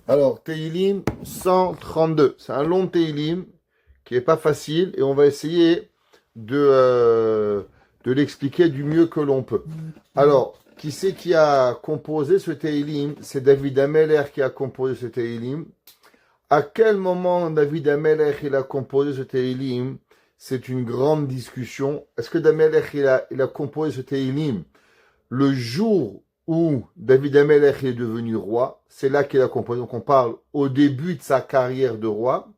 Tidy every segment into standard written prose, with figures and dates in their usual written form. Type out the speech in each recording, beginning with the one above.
Alors, Teilim 132. C'est un long Teilim qui n'est pas facile et on va essayer de l'expliquer du mieux que l'on peut. Alors, qui c'est qui a composé ce Teilim? C'est David Ameller qui a composé ce Teilim. À quel moment David Ameller il a composé ce Teilim? C'est une grande discussion. Est-ce que David Ameller il a composé ce Teilim le jour où David Ameller est devenu roi? C'est là qu'il a composé. Donc on parle au début de sa carrière de roi.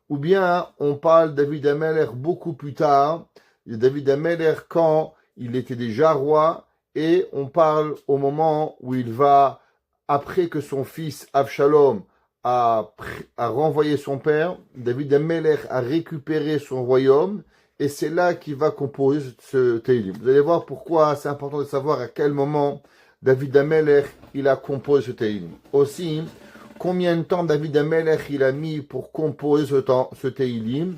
Ou bien on parle de David Ameller beaucoup plus tard. David Ameller quand il était déjà roi. Et on parle au moment où il va, après que son fils Avshalom a renvoyé son père, David Ameller a récupéré son royaume. Et c'est là qu'il va composer ce Teilim. Vous allez voir pourquoi c'est important de savoir à quel moment David Ameller il a composé ce Teilim. Aussi, combien de temps David Ameller il a mis pour composer ce Teilim?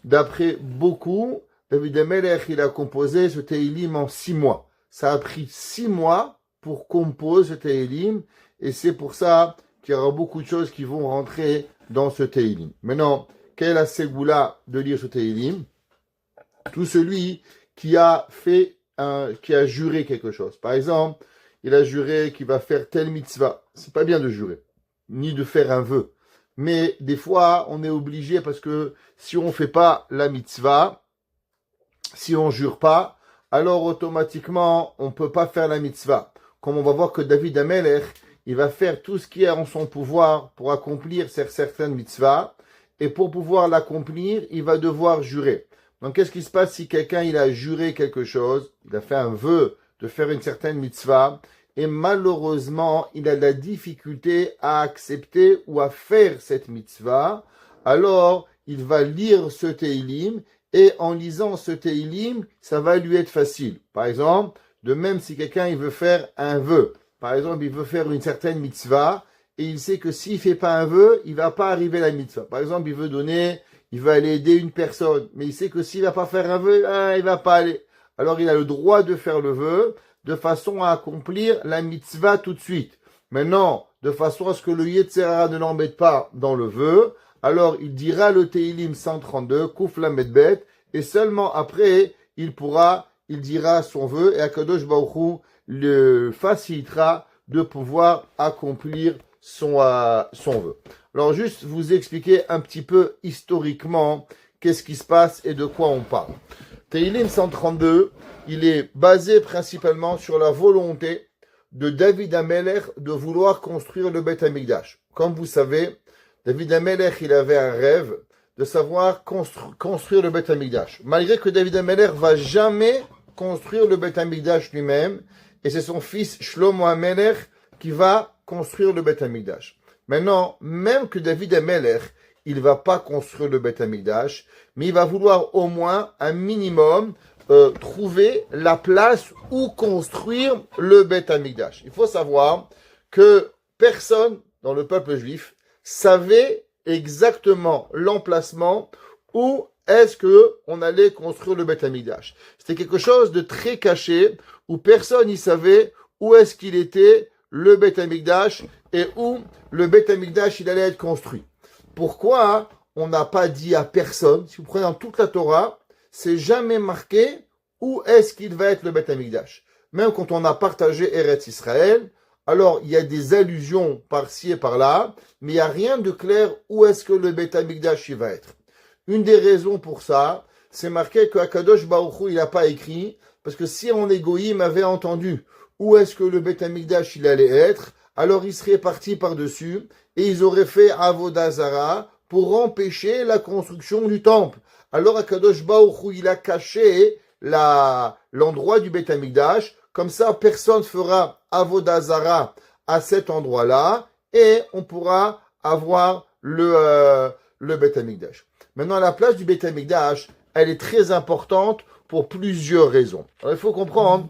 D'après beaucoup, David Ameller il a composé ce Teilim en 6 mois. Ça a pris 6 mois pour composer ce Teilim et c'est pour ça qu'il y aura beaucoup de choses qui vont rentrer dans ce Teilim. Maintenant, quelle est la ségoula de lire ce Teilim? Tout celui qui a juré quelque chose. Par exemple, il a juré qu'il va faire telle mitzvah. C'est pas bien de jurer, ni de faire un vœu. Mais des fois, on est obligé parce que si on fait pas la mitzvah, si on jure pas, alors automatiquement, on peut pas faire la mitzvah. Comme on va voir que David Ameller, il va faire tout ce qui est en son pouvoir pour accomplir certaines mitzvahs. Et pour pouvoir l'accomplir, il va devoir jurer. Donc, qu'est-ce qui se passe si quelqu'un il a juré quelque chose, il a fait un vœu de faire une certaine mitzvah, et malheureusement, il a de la difficulté à accepter ou à faire cette mitzvah, alors il va lire ce Teilim, et en lisant ce Teilim, ça va lui être facile. Par exemple, de même si quelqu'un il veut faire un vœu, par exemple, il veut faire une certaine mitzvah, et il sait que s'il fait pas un vœu, il va pas arriver à la mitzvah. Par exemple, il va aller aider une personne, mais il sait que s'il va pas faire un vœu, il va pas aller. Alors il a le droit de faire le vœu, de façon à accomplir la mitzvah tout de suite. Maintenant, de façon à ce que le Yetzer Hara ne l'embête pas dans le vœu, alors il dira le Teilim 132, Kouf Lamed Bet, et seulement après, il dira son vœu, et Akadosh Baruch Hu le facilitera de pouvoir accomplir son vœu. Alors juste vous expliquer un petit peu historiquement qu'est-ce qui se passe et de quoi on parle. Teilim 132, il est basé principalement sur la volonté de David Ameller de vouloir construire le Beth Amikdash. Comme vous savez, David Ameller, il avait un rêve de savoir construire le Beth Amikdash. Malgré que David Ameller va jamais construire le Beth Amikdash lui-même, et c'est son fils Shlomo Ameller qui va construire le Beth Amikdash. Maintenant, même que David Ameller, il va pas construire le Beth Amikdash, mais il va vouloir au moins un minimum trouver la place où construire le Beth Amikdash. Il faut savoir que personne dans le peuple juif savait exactement l'emplacement où est-ce que on allait construire le Beth Amikdash. C'était quelque chose de très caché où personne n'y savait où est-ce qu'il était le Beth Amikdash et où le Beth Amikdash il allait être construit. Pourquoi on n'a pas dit à personne? Si vous prenez dans toute la Torah, c'est jamais marqué où est-ce qu'il va être le Beth Amikdash. Même quand on a partagé Eretz Israël, alors il y a des allusions par-ci et par-là, mais il n'y a rien de clair où est-ce que le Beth Amikdash il va être. Une des raisons pour ça, c'est marqué que Akadosh Baruch Hu il n'a pas écrit, parce que si en égoïme avait entendu où est-ce que le Beth Amikdash il allait être, alors ils seraient partis par-dessus et ils auraient fait Avodah Zara pour empêcher la construction du temple. Alors Akadosh Baruch Hu il a caché l'endroit du Beth Amikdash, comme ça personne fera Avodah Zara à cet endroit-là et on pourra avoir le Beth Amikdash. Maintenant la place du Beth Amikdash, elle est très importante pour plusieurs raisons. Alors, il faut comprendre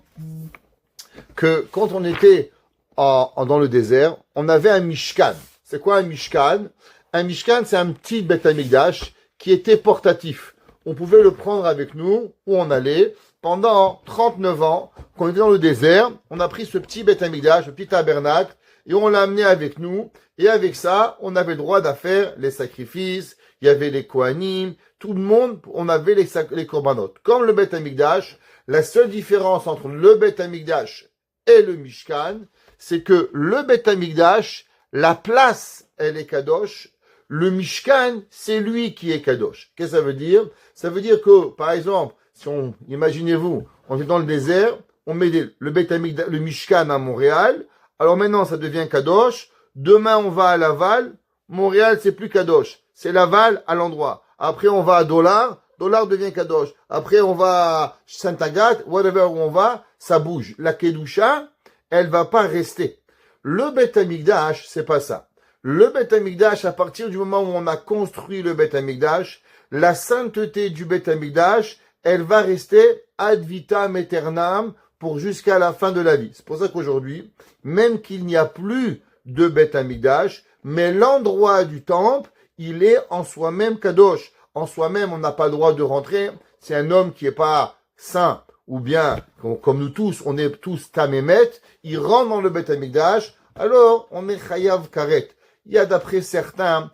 que quand on était dans le désert, on avait un Mishkan. C'est quoi un Mishkan? Un Mishkan, c'est un petit Beth Amikdash qui était portatif. On pouvait le prendre avec nous où on allait. Pendant 39 ans, quand on était dans le désert, on a pris ce petit Beth Amikdash, ce petit tabernacle, et on l'a amené avec nous. Et avec ça, on avait le droit de faire les sacrifices, il y avait les Kohanim, tout le monde, on avait les korbanot. Comme le Beth Amikdash, la seule différence entre le Beth Amikdash et le Mishkan, c'est que le Beth Amikdash, la place, elle est kadosh. Le Mishkan, c'est lui qui est kadosh. Qu'est-ce que ça veut dire? Ça veut dire que, par exemple, imaginez-vous, on est dans le désert, on met le Beth Amikdash, le Mishkan à Montréal. Alors maintenant, ça devient kadosh. Demain, on va à Laval. Montréal, c'est plus kadosh. C'est Laval à l'endroit. Après, on va à Dollar. Dollar devient kadosh. Après, on va à Saint-Agathe. Whatever où on va, ça bouge. La Kedusha, elle va pas rester. Le Beth Amikdash, c'est pas ça. Le Beth Amikdash, à partir du moment où on a construit le Beth Amikdash, la sainteté du Beth Amikdash, elle va rester ad vitam aeternam pour jusqu'à la fin de la vie. C'est pour ça qu'aujourd'hui, même qu'il n'y a plus de Beth Amikdash, mais l'endroit du temple, il est en soi-même kadosh. En soi-même, on n'a pas le droit de rentrer. C'est un homme qui est pas saint, ou bien, comme nous tous, on est tous tamémet, il rentre dans le Beth Amikdash, alors on est chayav karet. Il y a d'après certains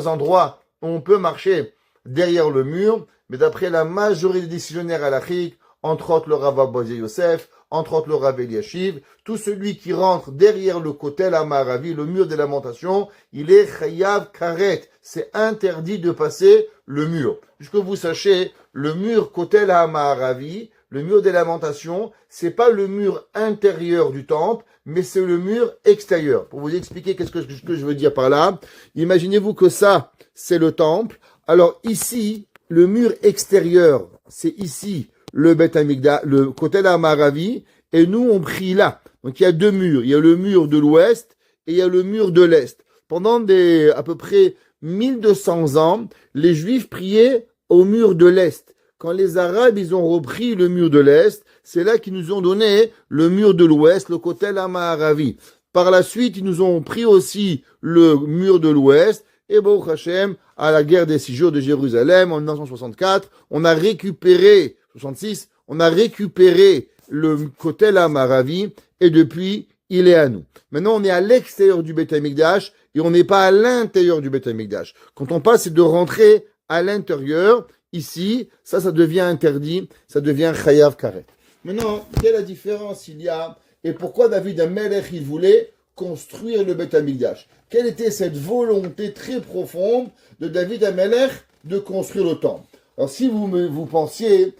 endroits où on peut marcher derrière le mur, mais d'après la majorité des décisionnaires halachiques, entre autres le Rav Abozia Yosef, entre autres le Rav Eliashiv, tout celui qui rentre derrière le kotel Amaravi, le mur des lamentations, il est chayav karet. C'est interdit de passer le mur. Juste que vous sachiez, le mur kotel Amaravi, le mur des lamentations, c'est pas le mur intérieur du temple, mais c'est le mur extérieur. Pour vous expliquer qu'est-ce que je veux dire par là, imaginez-vous que ça, c'est le temple. Alors ici, le mur extérieur, c'est ici le Beth Amikdash, le Kotel HaMaaravi, et nous on prie là. Donc il y a deux murs. Il y a le mur de l'ouest et il y a le mur de l'est. Pendant à peu près 1200 ans, les Juifs priaient au mur de l'est. Quand les Arabes, ils ont repris le mur de l'Est, c'est là qu'ils nous ont donné le mur de l'Ouest, le Kotel HaMaaravi. Par la suite, ils nous ont pris aussi le mur de l'Ouest, et Baruch Hashem, à la guerre des 6 jours de Jérusalem, en 1964, on a récupéré, 66, on a récupéré le Kotel HaMaaravi, et depuis, il est à nous. Maintenant, on est à l'extérieur du Beth Amikdash, et on n'est pas à l'intérieur du Beth Amikdash. Quand on passe, c'est de rentrer à l'intérieur. Ici, ça devient interdit, ça devient chayav karet. Maintenant, quelle est la différence il y a et pourquoi David Amelech, il voulait construire le Beth Amikdash? Quelle était cette volonté très profonde de David Amelech de construire le temple? Alors, si vous pensiez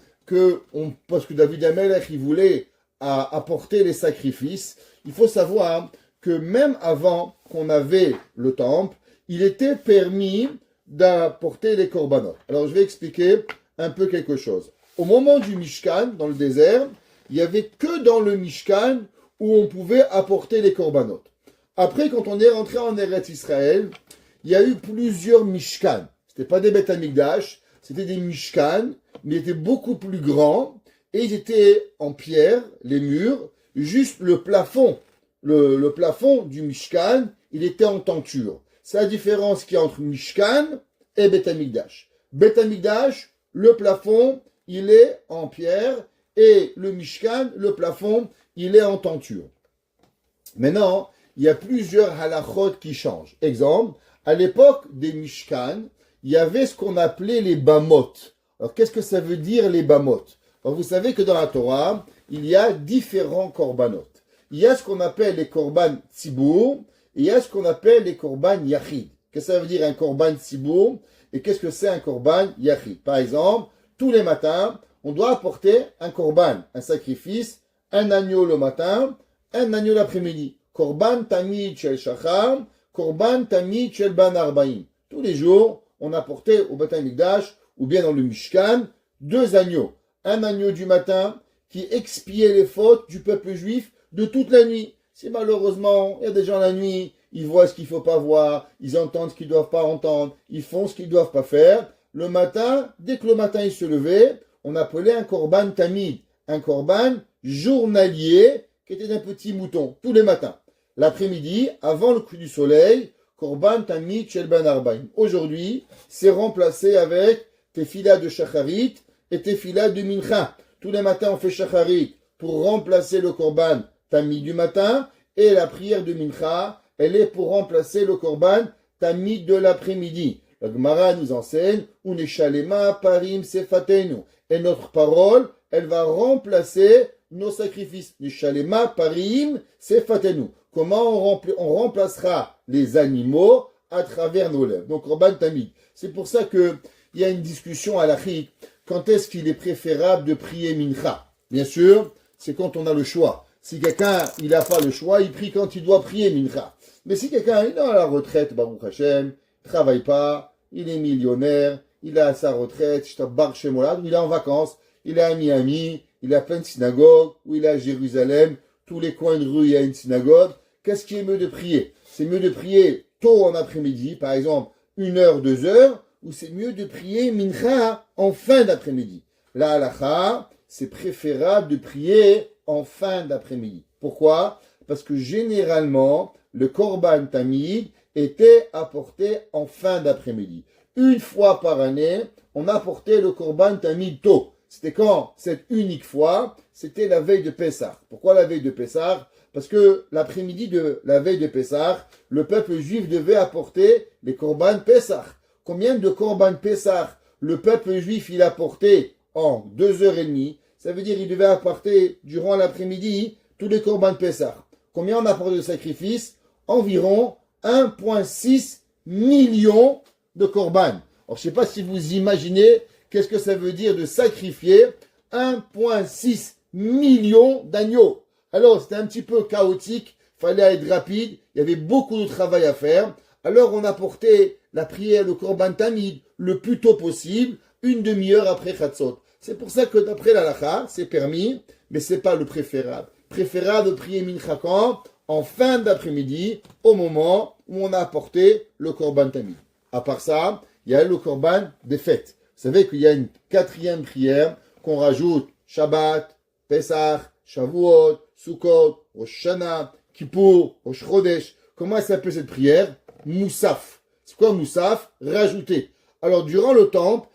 parce que David Amelech, il voulait apporter les sacrifices, il faut savoir que même avant qu'on avait le temple, il était permis d'apporter les korbanot. Alors, je vais expliquer un peu quelque chose. Au moment du Mishkan, dans le désert, il n'y avait que dans le Mishkan où on pouvait apporter les korbanot. Après, quand on est rentré en Eretz Israël, il y a eu plusieurs Mishkan. C'était pas des Beth Amikdash, c'était des Mishkan, mais ils étaient beaucoup plus grands et ils étaient en pierre, les murs, juste le plafond. Le plafond du Mishkan, il était en tenture. C'est la différence qu'il y a entre Mishkan et Beth Amikdash. Beth Amikdash, le plafond, il est en pierre, et le Mishkan, le plafond, il est en tenture. Maintenant, il y a plusieurs halachot qui changent. Exemple, à l'époque des Mishkan, il y avait ce qu'on appelait les bamot. Alors, qu'est-ce que ça veut dire les bamot? Alors, vous savez que dans la Torah, il y a différents korbanot. Il y a ce qu'on appelle les korban tzibour, et il y a ce qu'on appelle les korban yachid. Qu'est-ce que ça veut dire un korban tzibour et qu'est-ce que c'est un korban yachid? Par exemple, tous les matins, on doit apporter un korban, un sacrifice, un agneau le matin, un agneau l'après-midi. Korban tamid shel shachar, korban tamid shel ban arbaim. Tous les jours, on apportait au Beth Amikdash ou bien dans le Mishkan 2 agneaux. Un agneau du matin qui expiait les fautes du peuple juif de toute la nuit. Si malheureusement, il y a des gens la nuit, ils voient ce qu'il ne faut pas voir, ils entendent ce qu'ils ne doivent pas entendre, ils font ce qu'ils ne doivent pas faire. Le matin, dès que le matin il se levait, on appelait un korban tamid, un korban journalier qui était d'un petit mouton, tous les matins. L'après-midi, avant le coup du soleil, korban tamid shel ban arbaim. Aujourd'hui, c'est remplacé avec tefila de shacharit et tefila de mincha. Tous les matins, on fait shacharit pour remplacer le korban tamid du matin, et la prière de Mincha, elle est pour remplacer le Korban Tamid de l'après-midi. La Gemara nous enseigne, Uneshalema parim sefatenu. Et notre parole, elle va remplacer nos sacrifices. Neshalema parim sefatenu. Comment on remplacera les animaux à travers nos lèvres. Donc, Korban Tamid. C'est pour ça qu'il y a une discussion à l'achik. Quand est-ce qu'il est préférable de prier Mincha? Bien sûr, c'est quand on a le choix. Si quelqu'un, il n'a pas le choix, il prie quand il doit prier Mincha. Mais si quelqu'un, il est à la retraite, Baruch Hashem, il ne travaille pas, il est millionnaire, il est à sa retraite, il est en vacances, il est à Miami, il est à plein de synagogues, ou il est à Jérusalem, tous les coins de rue, il y a une synagogue. Qu'est-ce qui est mieux de prier? C'est mieux de prier tôt en après-midi, par exemple 1 heure, 2 heures, ou c'est mieux de prier Mincha en fin d'après-midi? La halakha, c'est préférable de prier en fin d'après-midi. Pourquoi? Parce que généralement, le Korban Tamid était apporté en fin d'après-midi. Une fois par année, on apportait le Korban Tamid tôt. C'était quand? Cette unique fois, c'était la veille de Pessah. Pourquoi la veille de Pessah? Parce que l'après-midi de la veille de Pessah, le peuple juif devait apporter les Korban Pessah. Combien de Korban Pessah le peuple juif il apportait en 2h30? Ça veut dire qu'il devait apporter durant l'après-midi tous les Korban Pessah. Combien on apporte de sacrifices? Environ 1,6 million de Korban. Alors je ne sais pas si vous imaginez qu'est-ce que ça veut dire de sacrifier 1,6 million d'agneaux. Alors c'était un petit peu chaotique, il fallait être rapide, il y avait beaucoup de travail à faire. Alors on apportait la prière, le Korban Tamid, le plus tôt possible, 1 demi-heure après Chatzot. C'est pour ça que d'après la halakha, c'est permis, mais ce n'est pas le préférable. Préférable de prier Mincha quand? En fin d'après-midi, au moment où on a apporté le Korban Tamid. À part ça, il y a le Korban des fêtes. Vous savez qu'il y a une 4e prière qu'on rajoute Shabbat, Pesach, Shavuot, Sukkot, Rosh Hashanah, Kippour, Rosh Chodesh. Comment elle s'appelle cette prière? Moussaf. C'est quoi Moussaf? Rajouter. Alors, durant le temple,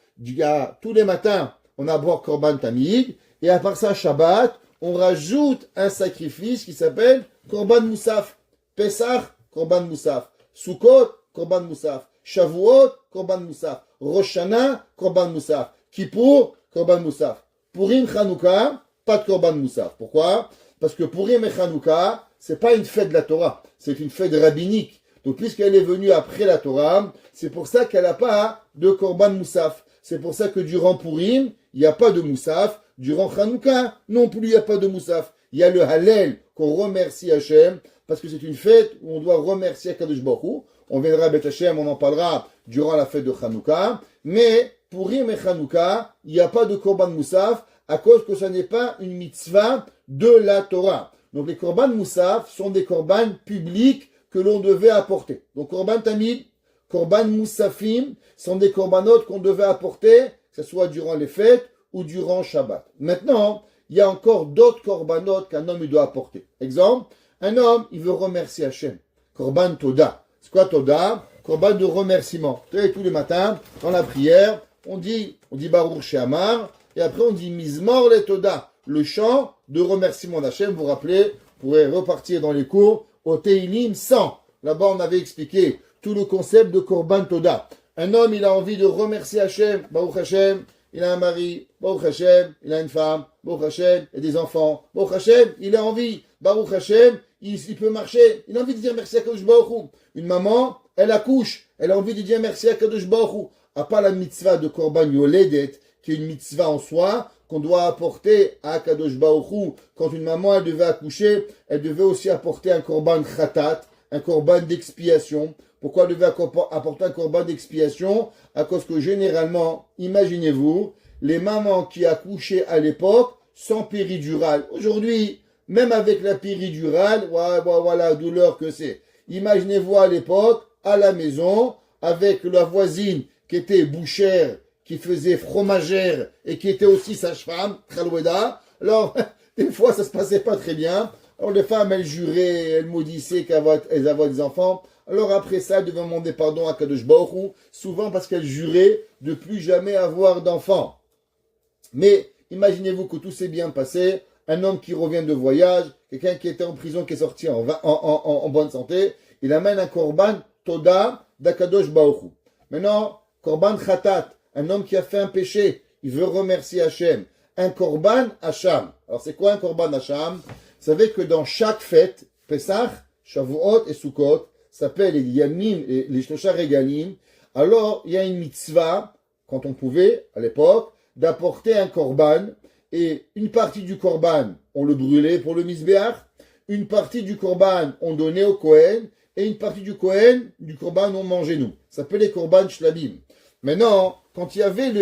tous les matins, on aborde Korban Tamid, et à part ça, Shabbat, on rajoute un sacrifice qui s'appelle Korban Moussaf. Pesach, Korban Moussaf. Sukkot, Korban Moussaf. Shavuot, Korban Moussaf. Rosh Hashanah, Korban Moussaf. Kippour, Korban Moussaf. Purim, Chanukah, pas de Korban Moussaf. Pourquoi? Parce que Purim et Chanukah, c'est pas une fête de la Torah, c'est une fête rabbinique. Donc puisqu'elle est venue après la Torah, c'est pour ça qu'elle n'a pas de Korban Moussaf. C'est pour ça que durant Purim, il n'y a pas de Moussaf. Durant Chanukah, non plus, il n'y a pas de Moussaf. Il y a le Hallel qu'on remercie Hachem, parce que c'est une fête où on doit remercier Kadosh Baruch Hu. On viendra à Beth Hachem, on en parlera durant la fête de Chanukah. Mais Purim et Chanukah, il n'y a pas de Korban Moussaf à cause que ce n'est pas une mitzvah de la Torah. Donc les Korban Moussaf sont des Korban publics que l'on devait apporter. Donc Korban Tamid, Korban Moussafim sont des Korbanot qu'on devait apporter, que ce soit durant les fêtes ou durant Shabbat. Maintenant, il y a encore d'autres Korbanot qu'un homme il doit apporter. Exemple, un homme, il veut remercier Hachem. Korban Toda. C'est quoi Toda? Korban de remerciement. Tous les matins, dans la prière, on dit Baruch She'amar, et après on dit Mizmor le Toda, le chant de remerciement d'Hachem. Vous vous rappelez, vous pourrez repartir dans les cours au Teilim 100. Là-bas, on avait expliqué tout le concept de Korban Toda. Un homme, il a envie de remercier Hachem. Baruch Hachem, il a un mari. Baruch Hachem, il a une femme. Baruch Hachem, il a des enfants. Baruch Hachem, il a envie. Baruch Hachem, il peut marcher. Il a envie de dire merci à Kadosh Baruch Hu. Une maman, elle accouche. Elle a envie de dire merci à Kadosh Baruch Hu. À part la mitzvah de Korban Yoledet, qui est une mitzvah en soi, qu'on doit apporter à Kadosh Baruch Hu. Quand une maman, elle devait accoucher, elle devait aussi apporter un Korban Khatat, un Korban d'expiation. Pourquoi elle devait apporter un Korban d'expiation? À cause que généralement, imaginez-vous, les mamans qui accouchaient à l'époque sans péridurale. Aujourd'hui, même avec la péridurale, voilà la douleur que c'est. Imaginez-vous à l'époque, à la maison, avec la voisine qui était bouchère, qui faisait fromagère et qui était aussi sage-femme, Khaloueda. Alors, des fois, ça se passait pas très bien. Alors, les femmes, elles juraient, elles maudissaient qu'elles avaient des enfants. Alors, après ça, elles devaient demander pardon à Kadosh Baruch Hu, souvent parce qu'elles juraient de plus jamais avoir d'enfants. Mais, imaginez-vous que tout s'est bien passé. un homme qui revient de voyage, quelqu'un qui était en prison, qui est sorti en bonne santé, il amène un korban Toda d'Akadosh Baruch Hu. Maintenant, korban Khatat, un homme qui a fait un péché, il veut remercier Hachem. Un korban Hacham. Alors c'est quoi un korban Hacham? Vous savez que dans chaque fête, Pesach, Shavuot et Sukkot, s'appelle les Yamim et les Shlosha Regalim, alors il y a une mitzvah, quand on pouvait, à l'époque, d'apporter un korban, et une partie du korban, on le brûlait pour le misbéach, une partie du korban, on donnait au Kohen, et une partie du korban, on mangeait nous. Ça s'appelle les korban shlabim. Maintenant, quand il y avait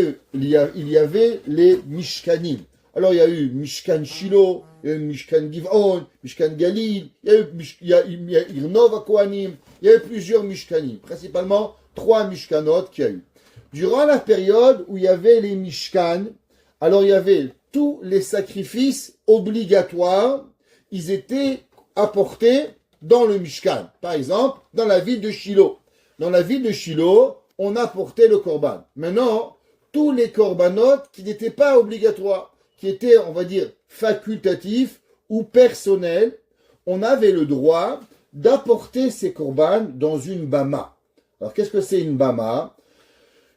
les mishkanim. Alors il y a eu Mishkan Shilo, il y a eu Mishkan Giv'on, Mishkan Galil, il y a Irnov HaKohanim, il y a eu plusieurs Mishkanim, principalement 3 Mishkanot qu'il y a eu. Durant la période où il y avait les Mishkan, alors il y avait tous les sacrifices obligatoires, ils étaient apportés dans le Mishkan. Par exemple, dans la ville de Shilo. Dans la ville de Shilo, on apportait le korban. Maintenant, tous les korbanot qui n'étaient pas obligatoires, qui étaient, on va dire, facultatifs ou personnels, on avait le droit d'apporter ces korban dans une bama. Alors, qu'est-ce que c'est une bama?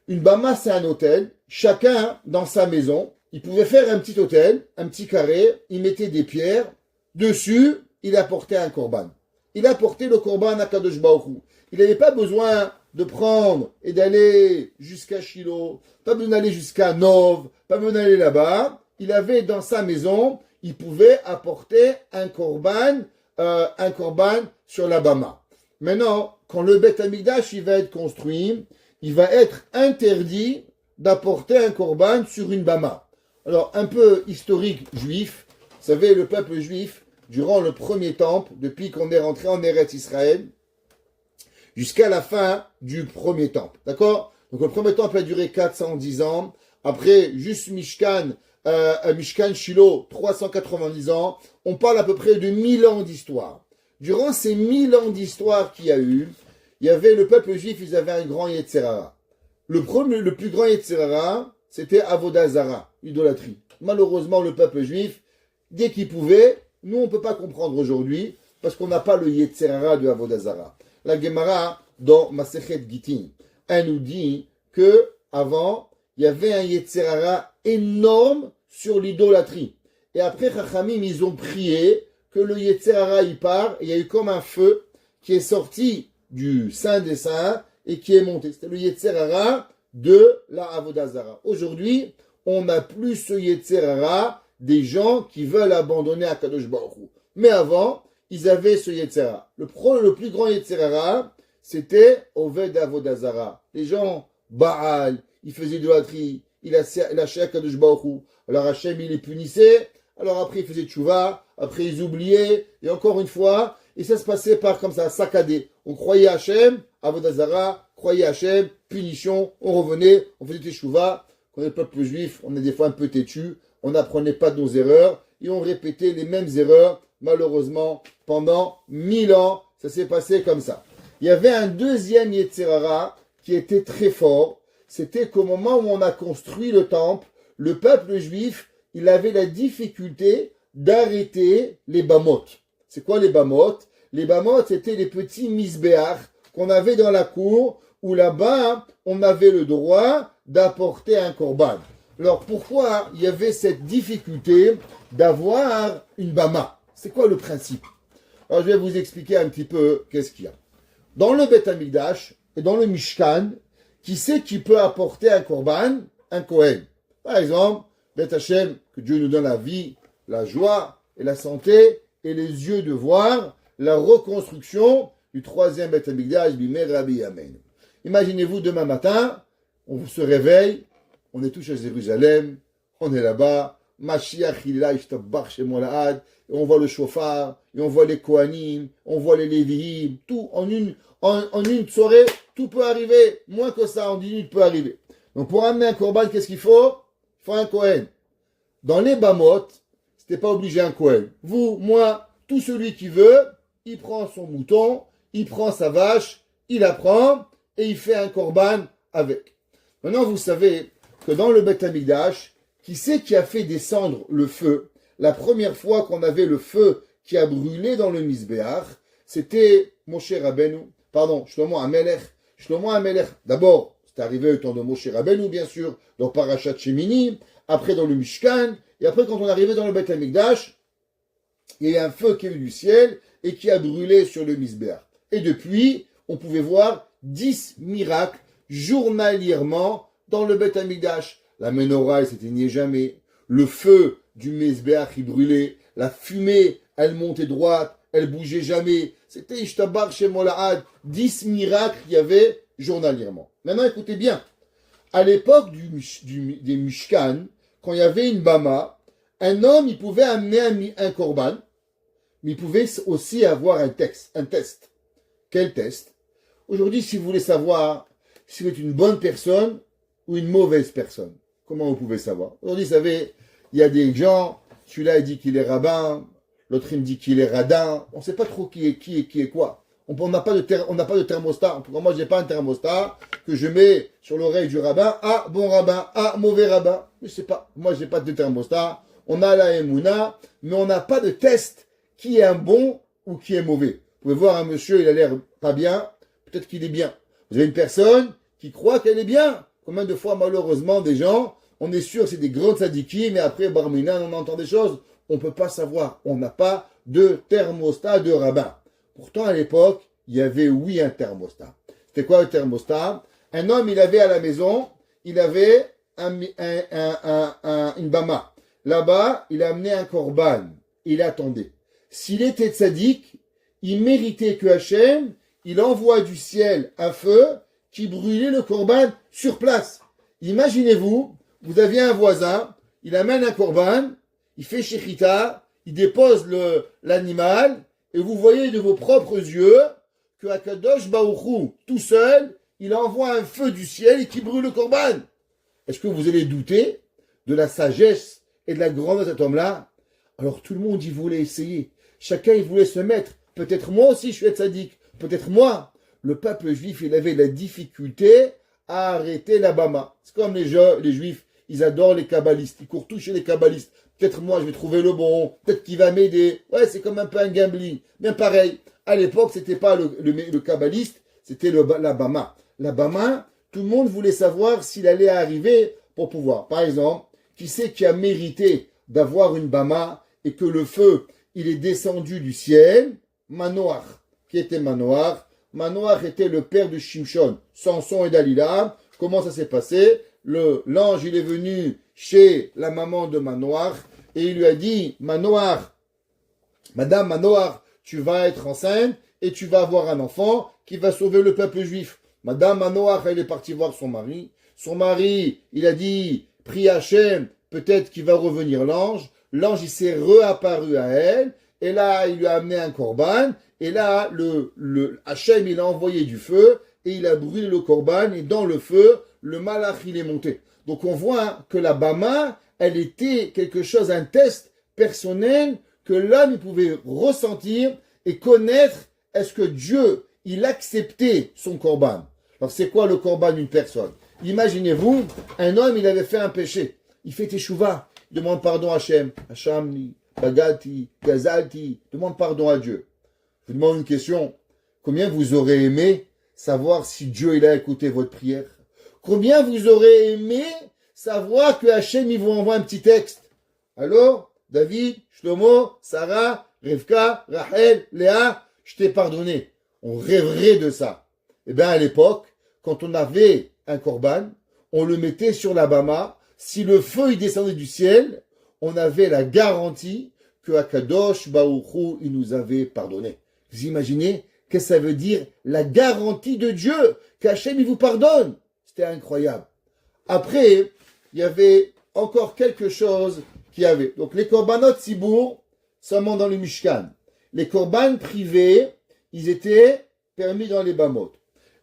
Une bama, c'est un hôtel. Chacun, dans sa maison, il pouvait faire un petit hôtel, un petit carré, il mettait des pierres. Dessus, il apportait un korban. Il apportait le korban à Kadosh Baruch Hu. Il n'avait pas besoin de prendre et d'aller jusqu'à Shiloh, pas besoin d'aller jusqu'à Nov, pas besoin d'aller là-bas. Il avait dans sa maison, il pouvait apporter un korban sur la bama. Maintenant, quand le Beth Amikdash il va être construit, il va être interdit d'apporter un korban sur une bama. Alors, un peu historique juif, vous savez, le peuple juif, durant le premier temple, depuis qu'on est rentré en Eretz Israël, jusqu'à la fin du premier temple. D'accord? Donc le premier temple a duré 410 ans. Après, juste Mishkan Shiloh, 390 ans. On parle à peu près de 1000 ans d'histoire. Durant ces 1000 ans d'histoire qu'il y a eu, il y avait le peuple juif, ils avaient un grand Yetzerara. Le plus grand Yetzerara, c'était Avodah Zara, idolâtrie. Malheureusement, le peuple juif, dès qu'il pouvait, nous on ne peut pas comprendre aujourd'hui, parce qu'on n'a pas le Yetzerara de Avodah Zara. La Gemara, dans Masechet Gittin, elle nous dit que avant il y avait un Yetzerara énorme sur l'idolâtrie. Et après, Chachamim, ils ont prié que le Yetzerara y part, et il y a eu comme un feu qui est sorti du Saint des Saints et qui est monté. C'était le Yetzerara de la Avodah Zara. Aujourd'hui, on n'a plus ce Yetzerara des gens qui veulent abandonner Akadosh Baruch Hu. Mais avant, ils avaient ce Yetzerara. Le plus grand Yetzerara, c'était Oved Avodah Zara. Les gens, Baal, ils faisaient de l'idolâtrie, il lâchait Akadosh Baruch Hu. Alors Hachem, il les punissait, alors après ils faisaient tchouva, après ils oubliaient, et encore une fois, et ça se passait par comme ça, saccadé. On croyait Hachem, Avodah Zara, croyait Hachem, punition, on revenait, on faisait tchouva. Quand on est le peuple juif, on est des fois un peu têtu, on n'apprenait pas de nos erreurs, et on répétait les mêmes erreurs, malheureusement, pendant 1000 ans, ça s'est passé comme ça. Il y avait un deuxième Yetzerara qui était très fort, c'était qu'au moment où on a construit le temple, le peuple juif, il avait la difficulté d'arrêter les bamot. C'est quoi les bamot? Les bamot, c'était les petits misbéach qu'on avait dans la cour, où là-bas, on avait le droit d'apporter un korban. Alors pourquoi il y avait cette difficulté d'avoir une bama? C'est quoi le principe? Alors je vais vous expliquer un petit peu qu'est-ce qu'il y a. Dans le Beth Amikdash et dans le Mishkan, qui c'est qui peut apporter un korban? Un Kohen. Par exemple, Beth Hashem, que Dieu nous donne la vie, la joie et la santé et les yeux de voir la reconstruction du troisième Beth Amikdash, Bimer Rabbi Amen. Imaginez-vous demain matin, on se réveille, on est tous à Jérusalem, on est là-bas, Mashiach il est là, Ishtabach chez Molahad, et on voit le chauffard, et on voit les Kohanim, on voit les Lévi'im, tout en une soirée, tout peut arriver, moins que ça, en 10 minutes peut arriver. Donc pour amener un korban, qu'est-ce qu'il faut? Il faut un Kohen. Dans les Bamot, c'était pas obligé un Kohen. Vous, moi, tout celui qui veut, il prend son mouton, il prend sa vache, il la prend, et il fait un korban avec. Maintenant, vous savez que dans le Beth Amikdash, qui c'est qui a fait descendre le feu? la première fois qu'on avait le feu qui a brûlé dans le Misbéach, c'était Moshe Rabbeinu, Shlomo Amelech. Shlomo Amelech, d'abord, c'est arrivé au temps de Moshe Rabbeinu, bien sûr, dans Parashat Shemini, après dans le Mishkan, et après quand on est arrivé dans le Beth Amikdash, il y a eu un feu qui est venu du ciel et qui a brûlé sur le Misbéach. Et depuis, on pouvait voir 10 miracles journalièrement dans le Beth Amikdash. La menorah, elle s'éteignait jamais. Le feu du Misbéach, il brûlait. La fumée, elle montait droite. Elle bougeait jamais. C'était Ishtabar chez Molahad. 10 miracles qu'il y avait journalièrement. Maintenant, écoutez bien. À l'époque des Mishkan, quand il y avait une bama, un homme, il pouvait amener un korban, mais il pouvait aussi avoir un test. Quel test? Aujourd'hui, si vous voulez savoir si vous êtes une bonne personne ou une mauvaise personne, comment vous pouvez savoir? Aujourd'hui, vous savez, il y a des gens, celui-là il dit qu'il est rabbin, l'autre il me dit qu'il est radin, on ne sait pas trop qui est quoi. On n'a pas de thermostat. Moi, je n'ai pas un thermostat que je mets sur l'oreille du rabbin. Ah, bon rabbin. Ah, mauvais rabbin. Je ne sais pas. Moi, je n'ai pas de thermostat. On a la Emouna, mais on n'a pas de test qui est un bon ou qui est mauvais. Vous pouvez voir un monsieur, il a l'air pas bien. Peut-être qu'il est bien. Vous avez une personne qui croit qu'elle est bien. Combien de fois, malheureusement, des gens, on est sûr que c'est des grands tzadikis, mais après, Barminan, on entend des choses. On ne peut pas savoir. On n'a pas de thermostat de rabbin. Pourtant, à l'époque, il y avait, oui, un thermostat. C'était quoi le thermostat? Un homme, il avait à la maison, il avait une bama. Là-bas, il a amené un korban. Il attendait. S'il était tzaddik, il méritait que Hachem, il envoie du ciel un feu qui brûlait le korban sur place. Imaginez-vous, vous aviez un voisin, il amène un korban, il fait shechita, il dépose l'animal, et vous voyez de vos propres yeux que Akadosh Baruch Hu, tout seul, il envoie un feu du ciel et qui brûle le korban. Est-ce que vous allez douter de la sagesse et de la grandeur de cet homme-là? Alors tout le monde, il voulait essayer. Chacun, il voulait se mettre. Peut-être moi aussi, je suis tzaddik. Peut-être moi. Le peuple juif, il avait la difficulté à arrêter la bama. C'est comme les juifs, ils adorent les kabbalistes. Ils courent tous chez les kabbalistes. Peut-être moi, je vais trouver le bon. Peut-être qu'il va m'aider. Ouais, c'est comme un peu un gambling. Bien pareil. À l'époque, c'était pas le kabbaliste, c'était la bama. La bama, tout le monde voulait savoir s'il allait arriver pour pouvoir. Par exemple, qui c'est qui a mérité d'avoir une bama et que le feu, il est descendu du ciel? Manoach. Qui était Manoach? Manoach était le père de Shimshon, Samson et Dalila. Comment ça s'est passé? L'ange, il est venu chez la maman de Manoach et il lui a dit, Manoach, Madame Manoach, tu vas être enceinte et tu vas avoir un enfant qui va sauver le peuple juif. Madame Manoach, elle est partie voir son mari. Son mari, il a dit, prie Hachem, peut-être qu'il va revenir l'ange. L'ange, il s'est réapparu à elle. Et là, il lui a amené un korban. Et là, Hachem, il a envoyé du feu. Et il a brûlé le korban. Et dans le feu, le malach, il est monté. Donc, on voit que la bama, elle était quelque chose, un test personnel que l'homme pouvait ressentir et connaître est-ce que Dieu, il acceptait son korban. Alors, c'est quoi le korban d'une personne? Imaginez-vous, un homme, il avait fait un péché. Il fait teshuva, il demande pardon à Hachem. Hachamni, Bagati, Gazalti, demande pardon à Dieu. Je vous demande une question. Combien vous aurez aimé savoir si Dieu, il a écouté votre prière? Combien vous aurez aimé savoir que Hachem, il vous envoie un petit texte? Alors, David, Shlomo, Sarah, Rivka, Rachel, Léa, je t'ai pardonné. On rêverait de ça. Eh bien, à l'époque, quand on avait un korban, on le mettait sur la bama. Si le feu, il descendait du ciel, on avait la garantie que Akadosh Baruch Hu, il nous avait pardonné. Vous imaginez? Qu'est-ce que ça veut dire? La garantie de Dieu, qu'Hachem, il vous pardonne. C'était incroyable. Après, il y avait encore quelque chose qu'il y avait. Donc, les korbanot tzibour, seulement dans le Mishkan. Les korban privés, ils étaient permis dans les bamot.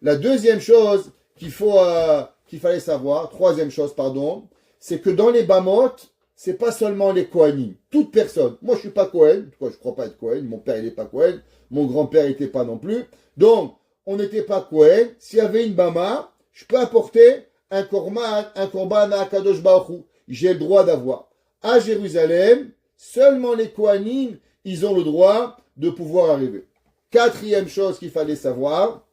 La deuxième chose qu'il fallait savoir, troisième chose, pardon, c'est que dans les bamot, c'est pas seulement les Kohanim. Toute personne. Moi, je suis pas Kohen. Je crois pas être Kohen. Mon père, il est pas Kohen. Mon grand-père n'était pas non plus. Donc, on n'était pas Kohen. S'il y avait une bama, je peux apporter un korban à Kadosh Baruch Hu. J'ai le droit d'avoir. À Jérusalem, seulement les Kohanim, ils ont le droit de pouvoir arriver. Quatrième chose qu'il fallait savoir,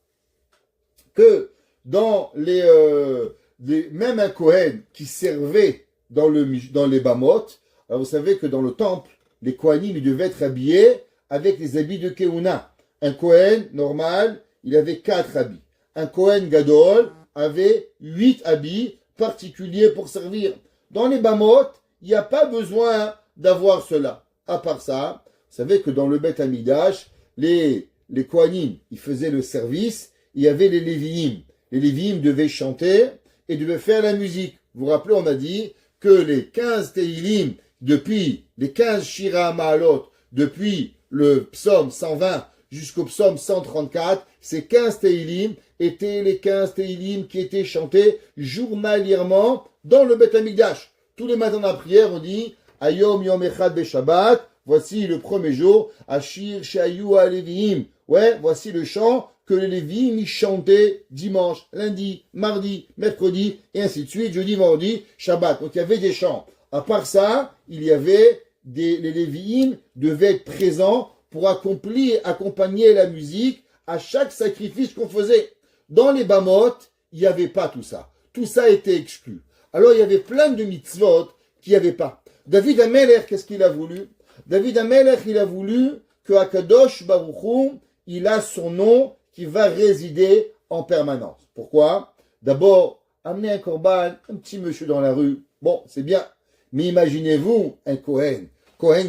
que dans même un Kohen qui servait dans les Bamot, alors vous savez que dans le temple, les Kohanim, ils devaient être habillés avec les habits de Keuna. Un Kohen normal, il avait 4 habits. Un Kohen Gadol avait 8 habits particuliers pour servir. Dans les Bamot, il n'y a pas besoin d'avoir cela. À part ça, vous savez que dans le Beth Amidash, les Kohanim, ils faisaient le service, il y avait les Lévi'im. Les Lévi'im devaient chanter et devaient faire la musique. Vous vous rappelez, on a dit que les 15 Teilim, depuis les 15 Shira Ma'alot, depuis le psaume 120 jusqu'au psaume 134, ces 15 Teilim étaient les 15 Teilim qui étaient chantés journalièrement dans le Beth Amikdash. Tous les matins dans la prière, on dit Ayom Yom Echad Beshabbat, voici le premier jour, Ashir Shayu Aleviim. Ouais, voici le chant que les Lévi'im y chantaient dimanche, lundi, mardi, mercredi, et ainsi de suite, jeudi, vendredi, Shabbat. Donc il y avait des chants. À part ça, il y avait les Lévi'im devaient être présents pour accompagner la musique à chaque sacrifice qu'on faisait. Dans les Bamot, il n'y avait pas tout ça. Tout ça était exclu. Alors il y avait plein de mitzvot qu'il n'y avait pas. David Amelech, qu'est-ce qu'il a voulu? David Amelech, il a voulu que Akadosh Baruch Hu, il a son nom qui va résider en permanence. Pourquoi? D'abord, amener un korban, un petit monsieur dans la rue, bon, c'est bien. Mais imaginez-vous un Kohen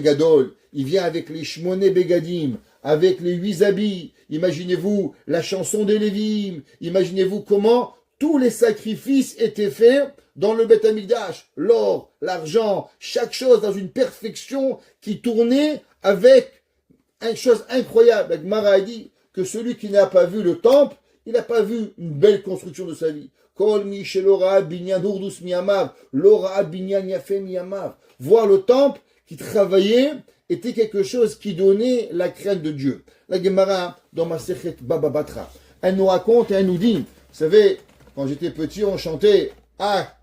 Gadol, il vient avec les Shmoné Begadim, avec les 8 habits. Imaginez-vous la chanson des Lévi'im. Imaginez-vous comment tous les sacrifices étaient faits dans le Beth Amikdash. L'or, l'argent, chaque chose dans une perfection qui tournait avec une chose incroyable. La Gemara a dit que celui qui n'a pas vu le temple, il n'a pas vu une belle construction de sa vie. Kol mi shelora binyan hurdus miyamav, lora binyan yafé miyamav. Voir le temple qui travaillait était quelque chose qui donnait la crainte de Dieu. La Gemara, dans Masechet Baba Batra, elle nous raconte et elle nous dit, vous savez, quand j'étais petit, on chantait « Ah,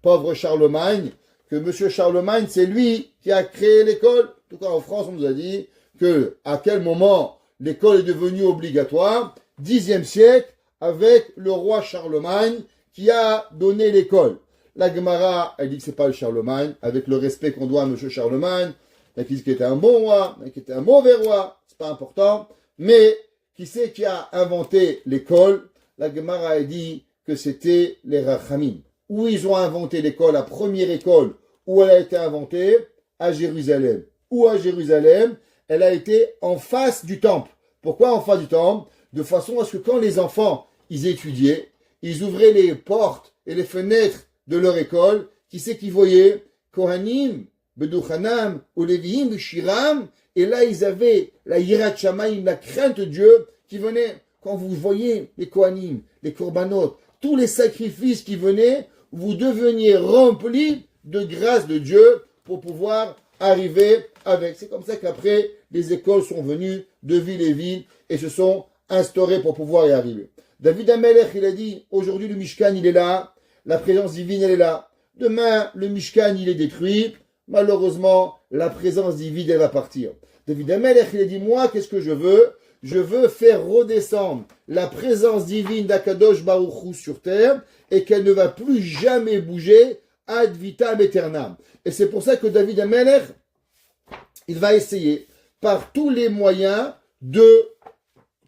pauvre Charlemagne », que Monsieur Charlemagne, c'est lui qui a créé l'école. En tout cas, en France, on nous a dit que à quel moment l'école est devenue obligatoire, 10e siècle, avec le roi Charlemagne qui a donné l'école. La Gemara, elle dit que c'est pas le Charlemagne, avec le respect qu'on doit à Monsieur Charlemagne, il qui dit qu'il était un bon roi, il qui était un mauvais roi, c'est pas important, mais qui c'est qui a inventé l'école? La Gemara a dit que c'était les Rachamim. Où ils ont inventé l'école, la première école où elle a été inventée? À Jérusalem. Où à Jérusalem? Elle a été en face du temple. Pourquoi en face du temple? De façon à ce que quand les enfants, ils étudiaient, ils ouvraient les portes et les fenêtres de leur école, qui c'est qu'ils voyaient? Kohanim, Bedouchanam, ou Lévi'im, Beshiram, et là ils avaient la Yirat Shamayim, la crainte de Dieu, qui venait, quand vous voyez les Kohanim, les Korbanot, tous les sacrifices qui venaient, vous deveniez remplis de grâce de Dieu pour pouvoir arriver avec. C'est comme ça qu'après, les écoles sont venues de ville et ville et se sont instaurées pour pouvoir y arriver. David Amelech, il a dit, aujourd'hui le Mishkan, il est là, la présence divine, elle est là. Demain, le Mishkan, il est détruit. Malheureusement, la présence divine, elle va partir. David Amelech, il a dit, moi, qu'est-ce que je veux? Je veux faire redescendre la présence divine d'Akadosh Baruch Hu sur terre et qu'elle ne va plus jamais bouger ad vitam aeternam. Et c'est pour ça que David Amelech, il va essayer par tous les moyens de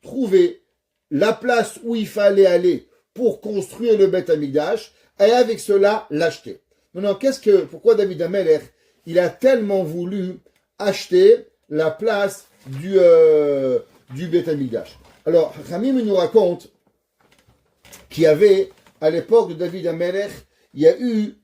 trouver la place où il fallait aller pour construire le Beth Amikdash et avec cela l'acheter. Maintenant, pourquoi David Amelech, il a tellement voulu acheter la place du Beth Amikdash? Alors, Hamim nous raconte qu'il y avait, à l'époque de David Amelech, il y a eu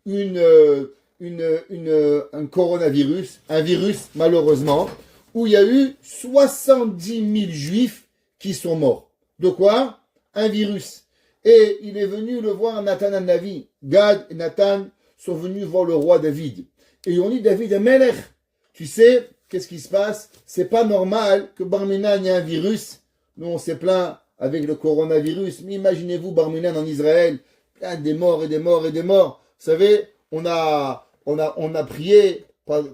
un coronavirus, un virus malheureusement, où il y a eu 70 000 juifs qui sont morts. De quoi? Un virus. Et il est venu le voir Nathan Navi. Gad et Nathan sont venus voir le roi David. Et ils ont dit, David Amelech, tu sais, qu'est-ce qui se passe? C'est pas normal que Barminan ait un virus. Nous, on s'est plaint avec le coronavirus. Mais imaginez-vous Barminan en Israël. Plein des morts et des morts et des morts. Vous savez, on a prié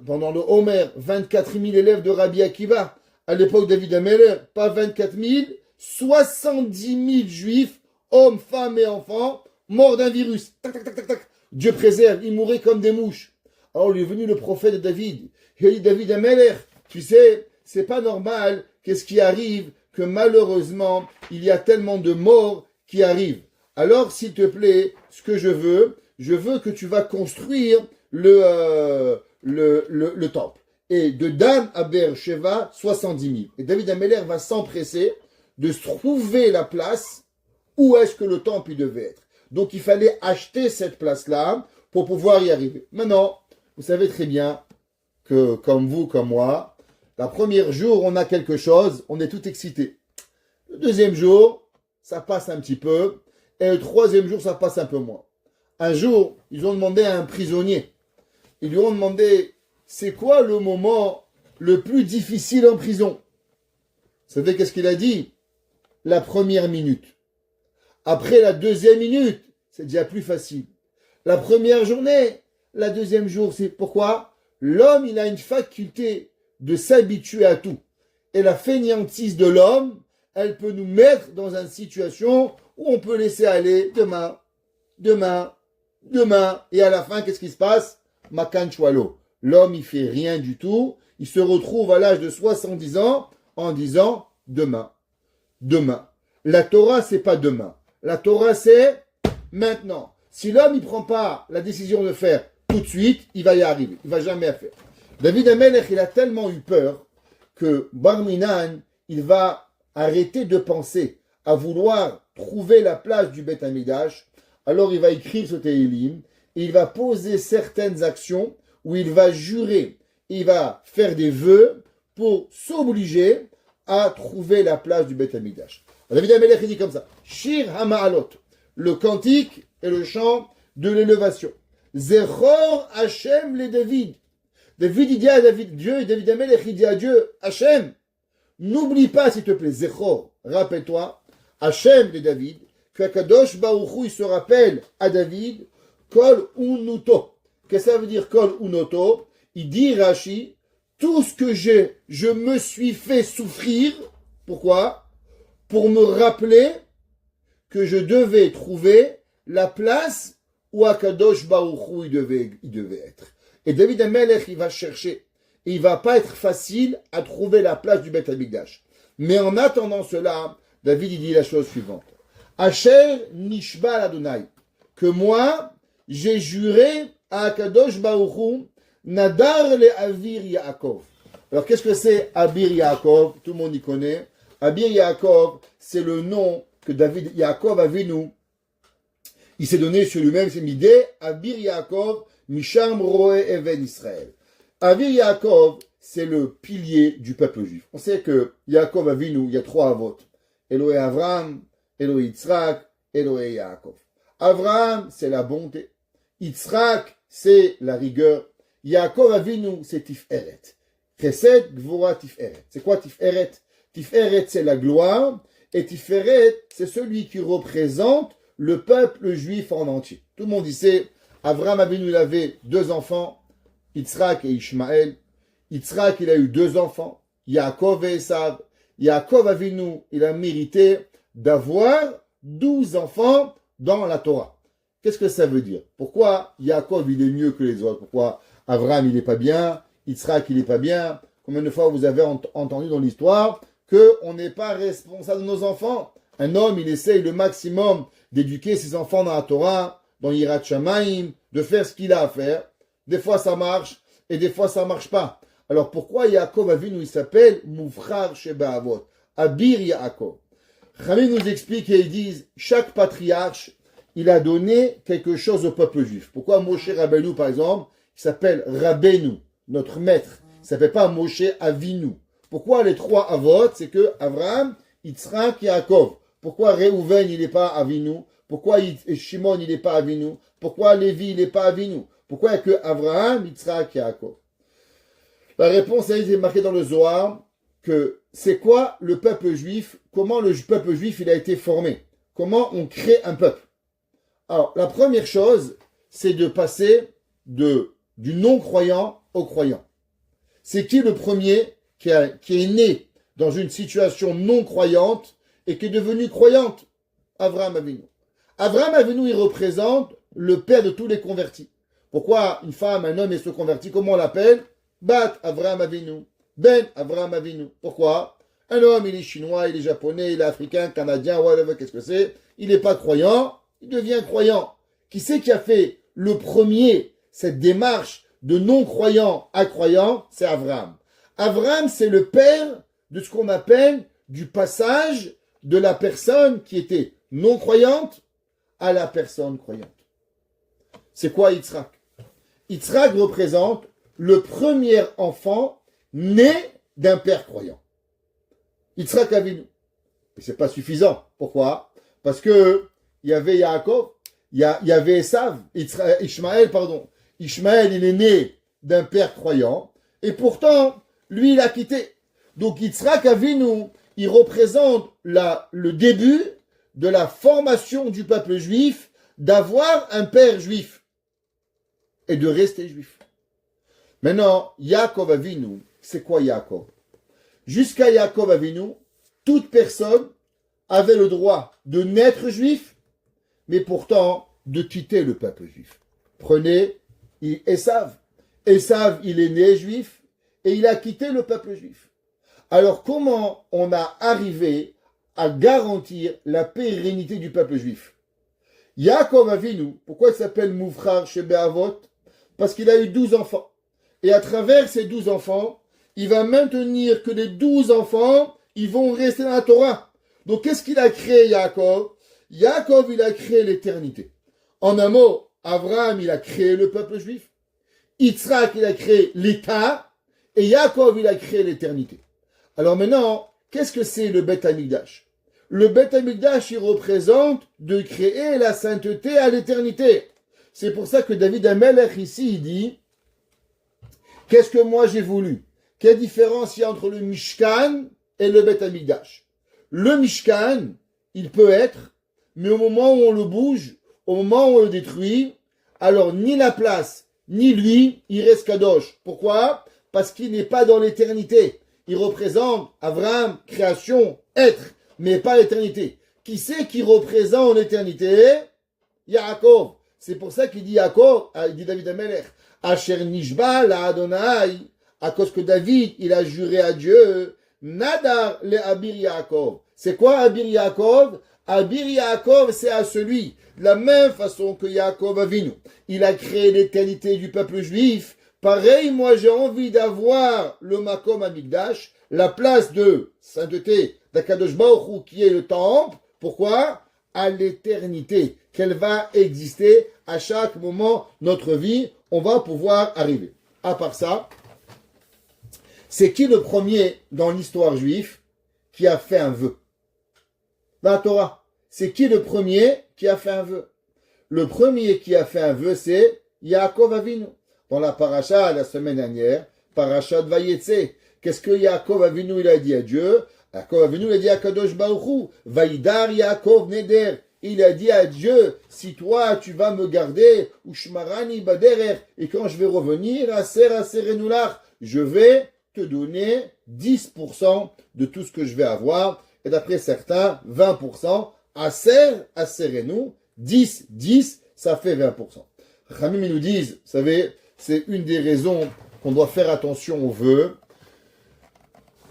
pendant le Homer, 24 000 élèves de Rabbi Akiva. À l'époque de David Ameller, pas 24 000, 70 000 juifs, hommes, femmes et enfants, morts d'un virus. Tac, tac, tac, tac, tac. Dieu préserve, ils mouraient comme des mouches. Alors il est venu le prophète de David. Il a dit, David Ameller, tu sais, c'est pas normal qu'est-ce qui arrive, que malheureusement, il y a tellement de morts qui arrivent. Alors, s'il te plaît, ce que je veux que tu vas construire le temple. Et de Dan à Beersheva, 70 000. Et David Ameller va s'empresser de trouver la place où est-ce que le temple il devait être. Donc, il fallait acheter cette place-là pour pouvoir y arriver. Maintenant, vous savez très bien que, comme vous, comme moi, la première jour, on a quelque chose, on est tout excité. Le deuxième jour, ça passe un petit peu. Et le troisième jour, ça passe un peu moins. Un jour, ils ont demandé à un prisonnier. Ils lui ont demandé, c'est quoi le moment le plus difficile en prison? Vous savez qu'est-ce qu'il a dit? La première minute. Après la deuxième minute, c'est déjà plus facile. La première journée, la deuxième jour, c'est pourquoi? L'homme, il a une faculté de s'habituer à tout. Et la fainéantise de l'homme, elle peut nous mettre dans une situation où on peut laisser aller demain. Et à la fin, qu'est-ce qui se passe? Makan Choualo. L'homme, il fait rien du tout. Il se retrouve à l'âge de 70 ans en disant demain. La Torah, c'est pas demain. La Torah, c'est maintenant. Si l'homme, il prend pas la décision de faire tout de suite, il va y arriver. Il va jamais faire. David Amelech, il a tellement eu peur que Barminan, il va arrêter de penser à vouloir trouver la place du Beth Amidash. Alors il va écrire ce Tehillim et il va poser certaines actions où il va jurer, il va faire des vœux pour s'obliger à trouver la place du Beth Amidash. David Amelech, il dit comme ça, Shir HaMa'alot, le cantique et le chant de l'élévation. Zechor Hashem le David. David, il dit à Dieu, et David Amelech, il dit à Dieu, Hashem, n'oublie pas, s'il te plaît, Zechor, rappelle-toi, Hashem le David, que Kadosh Baruch Hu, il se rappelle à David, Kol Unuto. Qu'est-ce que ça veut dire Kol Unuto? Il dit, Rashi, tout ce que je me suis fait souffrir, pourquoi? Pour me rappeler que je devais trouver la place où Akadosh Baruch Hu il devait être. Et David Amelech, il va chercher. Et il va pas être facile à trouver la place du Beth Amikdash. Mais en attendant cela, David il dit la chose suivante. Asher Nishba Adonai. Que moi, j'ai juré à Akadosh Baruch Hu, Nadar le Avir Yaakov. Alors qu'est-ce que c'est Abir Yaakov? Tout le monde y connaît. Abir Yaakov, c'est le nom que David Yaakov Avinu, il s'est donné sur lui-même, c'est Midé, Abir Yaakov, Misham Roe Even Israël. Abir Yaakov, c'est le pilier du peuple juif. On sait que Yaakov Avinu, il y a trois avot. Eloé Avram, Eloé Yitzhak, Eloé Yaakov. Avram, c'est la bonté. Yitzhak, c'est la rigueur. Yaakov Avinu, c'est Tiferet. Chesed, Gvora, Tiferet. C'est quoi Tiferet? Tiferet, c'est la gloire. Et Tiferet, c'est celui qui représente le peuple juif en entier. Tout le monde sait, Avram Avinu, il avait deux enfants, Yitzhak et Ishmaël. Yitzhak, il a eu deux enfants, Yaakov et Esav. Yaakov Avinu, il a mérité d'avoir 12 enfants dans la Torah. Qu'est-ce que ça veut dire? Pourquoi Yaakov, il est mieux que les autres? Pourquoi Avram, il n'est pas bien? Yitzhak, il n'est pas bien? Combien de fois vous avez entendu dans l'histoire qu'on n'est pas responsable de nos enfants? Un homme, il essaye le maximum d'éduquer ses enfants dans la Torah, dans Yirat Shamayim, de faire ce qu'il a à faire. Des fois, ça marche, et des fois, ça ne marche pas. Alors, pourquoi Yaakov Avinu, il s'appelle Moufrar Sheba Avot, Abir Yaakov? Khamim nous explique et ils disent, chaque patriarche, il a donné quelque chose au peuple juif. Pourquoi Moshe Rabbeinu, par exemple, il s'appelle Rabbeinu, notre maître. Il ne s'appelle pas Moshe Avinu. Pourquoi les trois Avot? C'est que Avraham, Yitzhak, Yaakov. Pourquoi Réhouven, il n'est pas Avinu? Pourquoi Shimon, il n'est pas Avinu? Pourquoi Lévi, il n'est pas Avinu? Pourquoi il n'y a que Avraham, Yitzhak, Yaakov? La réponse est marquée dans le Zohar que c'est quoi le peuple juif? Comment le peuple juif il a été formé? Comment on crée un peuple? Alors, la première chose, c'est de passer de du non-croyant au croyant. C'est qui le premier qui est né dans une situation non croyante et qui est devenu croyante? Avraham Avinu. Avraham Avinu, il représente le père de tous les convertis. Pourquoi une femme, un homme, il se convertit? Comment on l'appelle? Bat Avraham Avinu. Ben Avraham Avinu. Pourquoi? Un homme, il est chinois, il est japonais, il est africain, canadien, whatever, qu'est-ce que c'est? Il n'est pas croyant, il devient croyant. Qui c'est qui a fait le premier cette démarche de non-croyant à croyant? C'est Avraham. Avraham, c'est le père de ce qu'on appelle du passage de la personne qui était non-croyante à la personne croyante. C'est quoi Yitzhak? Yitzhak représente le premier enfant né d'un père croyant. Yitzhak Avinu. Mais c'est pas suffisant. Pourquoi? Parce que il y avait Yaakov, il y avait Esav, Ishmaël, pardon. Ishmaël, il est né d'un père croyant, et pourtant, lui, il a quitté. Donc Yitzhak Avinu, il représente le début de la formation du peuple juif d'avoir un père juif et de rester juif. Maintenant, Yaakov Avinu, c'est quoi Yaakov? Jusqu'à Yaakov Avinu, toute personne avait le droit de naître juif, mais pourtant de quitter le peuple juif. Prenez Esav. Esav, il est né juif et il a quitté le peuple juif. Alors comment on a arrivé à garantir la pérennité du peuple juif? Yaakov Avinu, pourquoi il s'appelle Moufrar chez Be'avot? Parce qu'il a eu 12 enfants. Et à travers ces 12 enfants, il va maintenir que les 12 enfants, ils vont rester dans la Torah. Donc qu'est-ce qu'il a créé Yaakov? Yaakov, il a créé l'éternité. En un mot, Abraham, il a créé le peuple juif. Yitzhak, il a créé l'État. Et Yaakov, il a créé l'éternité. Alors maintenant, qu'est-ce que c'est le Beth Amikdash? Le Beth Amikdash, il représente de créer la sainteté à l'éternité. C'est pour ça que David Amelech ici, il dit, qu'est-ce que moi j'ai voulu? Quelle différence il y a entre le Mishkan et le Beth Amikdash? Le Mishkan, il peut être, mais au moment où on le bouge, au moment où on le détruit, alors ni la place, ni lui, il reste Kadosh. Pourquoi? Parce qu'il n'est pas dans l'éternité. Il représente Abraham, création, être, mais pas l'éternité. Qui c'est qui représente l'éternité? Yaakov. C'est pour ça qu'il dit Yaakov, il dit David Amelech, Asher Nishba la Adonai, à cause que David, il a juré à Dieu, Nadar le Abir Yaakov. C'est quoi Abir Yaakov? Abir Yaakov, c'est à celui, de la même façon que Yaakov Avinu. Il a créé l'éternité du peuple juif. Pareil, moi j'ai envie d'avoir le Makom Amikdash, la place de sainteté d'Akadosh Baruch Hu, qui est le temple. Pourquoi? À l'éternité, qu'elle va exister à chaque moment de notre vie, on va pouvoir arriver. À part ça, c'est qui le premier dans l'histoire juive qui a fait un vœu? Dans la Torah, c'est qui le premier qui a fait un vœu? Le premier qui a fait un vœu, c'est Yaakov Avinu. Dans la paracha la semaine dernière, paracha de Vayetse, qu'est-ce que Yaakov Avinu il a dit à Dieu? Yaakov Avinu il a dit à Kadosh Baruch Hu, Vaïdar Yaakov Neder. Il a dit à Dieu, si toi tu vas me garder, Ushmarani Baderer, et quand je vais revenir, Aser je vais te donner 10% de tout ce que je vais avoir, et d'après certains, 20%. Aserenu, 10, ça fait 20%. Ramim, ils nous disent, vous savez, c'est une des raisons qu'on doit faire attention aux vœux.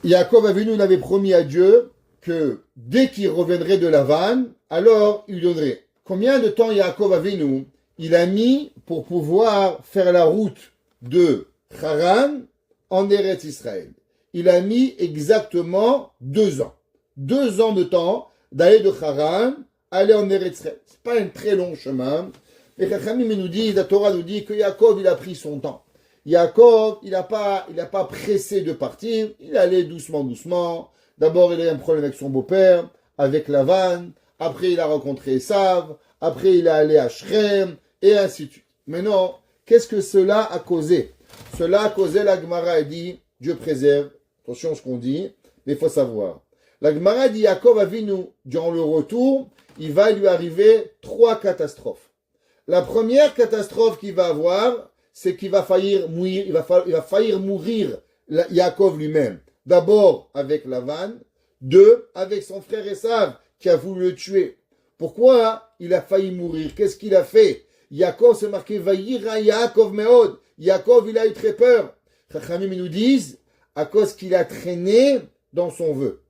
Yaakov Avinu avait promis à Dieu que dès qu'il reviendrait de Lavan, alors il lui donnerait. Combien de temps Yaakov Avinu il a mis pour pouvoir faire la route de Haran en Eretz Israël? Il a mis exactement 2 ans. 2 ans de temps d'aller de Haran, aller en Eretz Israël. C'est pas un très long chemin. Et Chachamim nous dit, la Torah nous dit que Yaakov, il a pris son temps. Yaakov, il n'a pas pressé de partir, il allait doucement. D'abord, il a eu un problème avec son beau-père, avec Lavan, après il a rencontré Esav, après il est allé à Shrem, et ainsi de suite. Maintenant, qu'est-ce que cela a causé? Cela a causé, la Gemara dit, Dieu préserve, attention à ce qu'on dit, mais il faut savoir. La Gemara dit, Yaakov Avinu, durant le retour, il va lui arriver 3 catastrophes. La première catastrophe qu'il va avoir, c'est qu'il va faillir mourir, il va faillir mourir Yaakov lui-même. D'abord avec Lavan, deux, avec son frère Esav, qui a voulu le tuer. Pourquoi il a failli mourir? Qu'est-ce qu'il a fait? Yaakov, c'est marqué, Vayira Yaakov Meod. Yaakov, il a eu très peur. Chachamim, ils nous disent, à cause qu'il a traîné dans son vœu.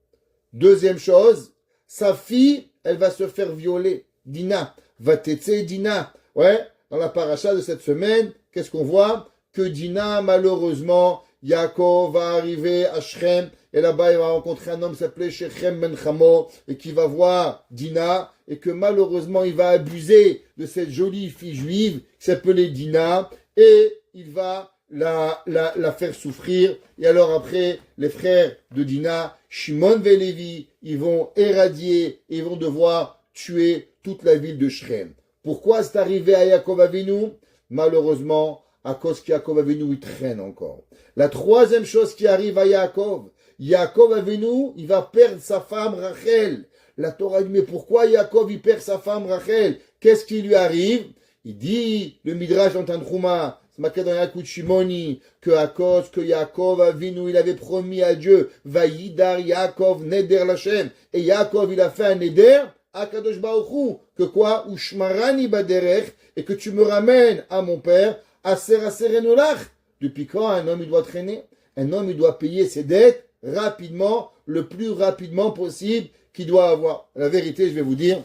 Deuxième chose, sa fille, elle va se faire violer. Dina, va tétser Dina. Ouais, dans la paracha de cette semaine, qu'est-ce qu'on voit? Que Dina, malheureusement, Yaakov va arriver à Shrem, et là-bas il va rencontrer un homme qui s'appelait Shechem Ben Chamo, et qui va voir Dina, et que malheureusement il va abuser de cette jolie fille juive qui s'appelait Dina, et il va la faire souffrir. Et alors après, les frères de Dina, Shimon et Lévi, ils vont éradier, et ils vont devoir tuer toute la ville de Shrem. Pourquoi c'est arrivé à Yaakov Avinu? Malheureusement, à cause qu'Yaakov Avinu, il traîne encore. La troisième chose qui arrive à Yaakov Avinu, il va perdre sa femme Rachel. La Torah dit, mais pourquoi Yaakov, il perd sa femme Rachel? Qu'est-ce qui lui arrive? Il dit, le Midrash dans Tantruma, c'est marqué dans Yakut Shimoni, que à cause que Yaakov Avinu, il avait promis à Dieu, Vayidar Yaakov Neder Lachem, et Yaakov, il a fait un Neder, à Kadosh Baruch Hu, que quoi? Ushmarani Baderech, et que tu me ramènes à mon père, Aser Aserenolach. Depuis quand un homme, il doit traîner? Un homme, il doit payer ses dettes rapidement, le plus rapidement possible qu'il doit avoir. La vérité, je vais vous dire,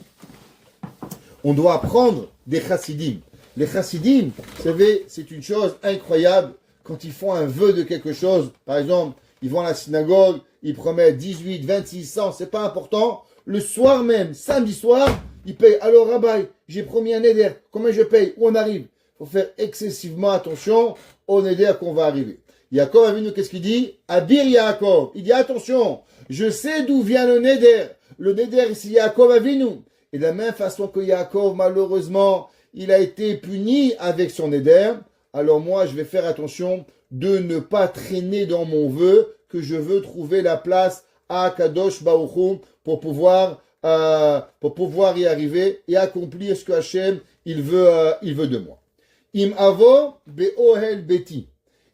on doit apprendre des chassidim. Les chassidim, vous savez, c'est une chose incroyable. Quand ils font un vœu de quelque chose, par exemple, ils vont à la synagogue, ils promettent 18, 26, 100, c'est pas important. Le soir même, samedi soir, ils payent. Alors, Rabbi, j'ai promis un éder. Combien je paye? Où on arrive? Il faut faire excessivement attention au neder qu'on va arriver. Yaakov Avinu, qu'est-ce qu'il dit? Abir Yaakov. Il dit attention, je sais d'où vient le neder. Le neder, c'est Yaakov Avinu. Et de la même façon que Yaakov, malheureusement, il a été puni avec son neder. Alors moi, je vais faire attention de ne pas traîner dans mon vœu, que je veux trouver la place à Kadosh Baruch Hu pour pouvoir y arriver et accomplir ce que Hachem, il veut de moi. Im avo be'ohel beti.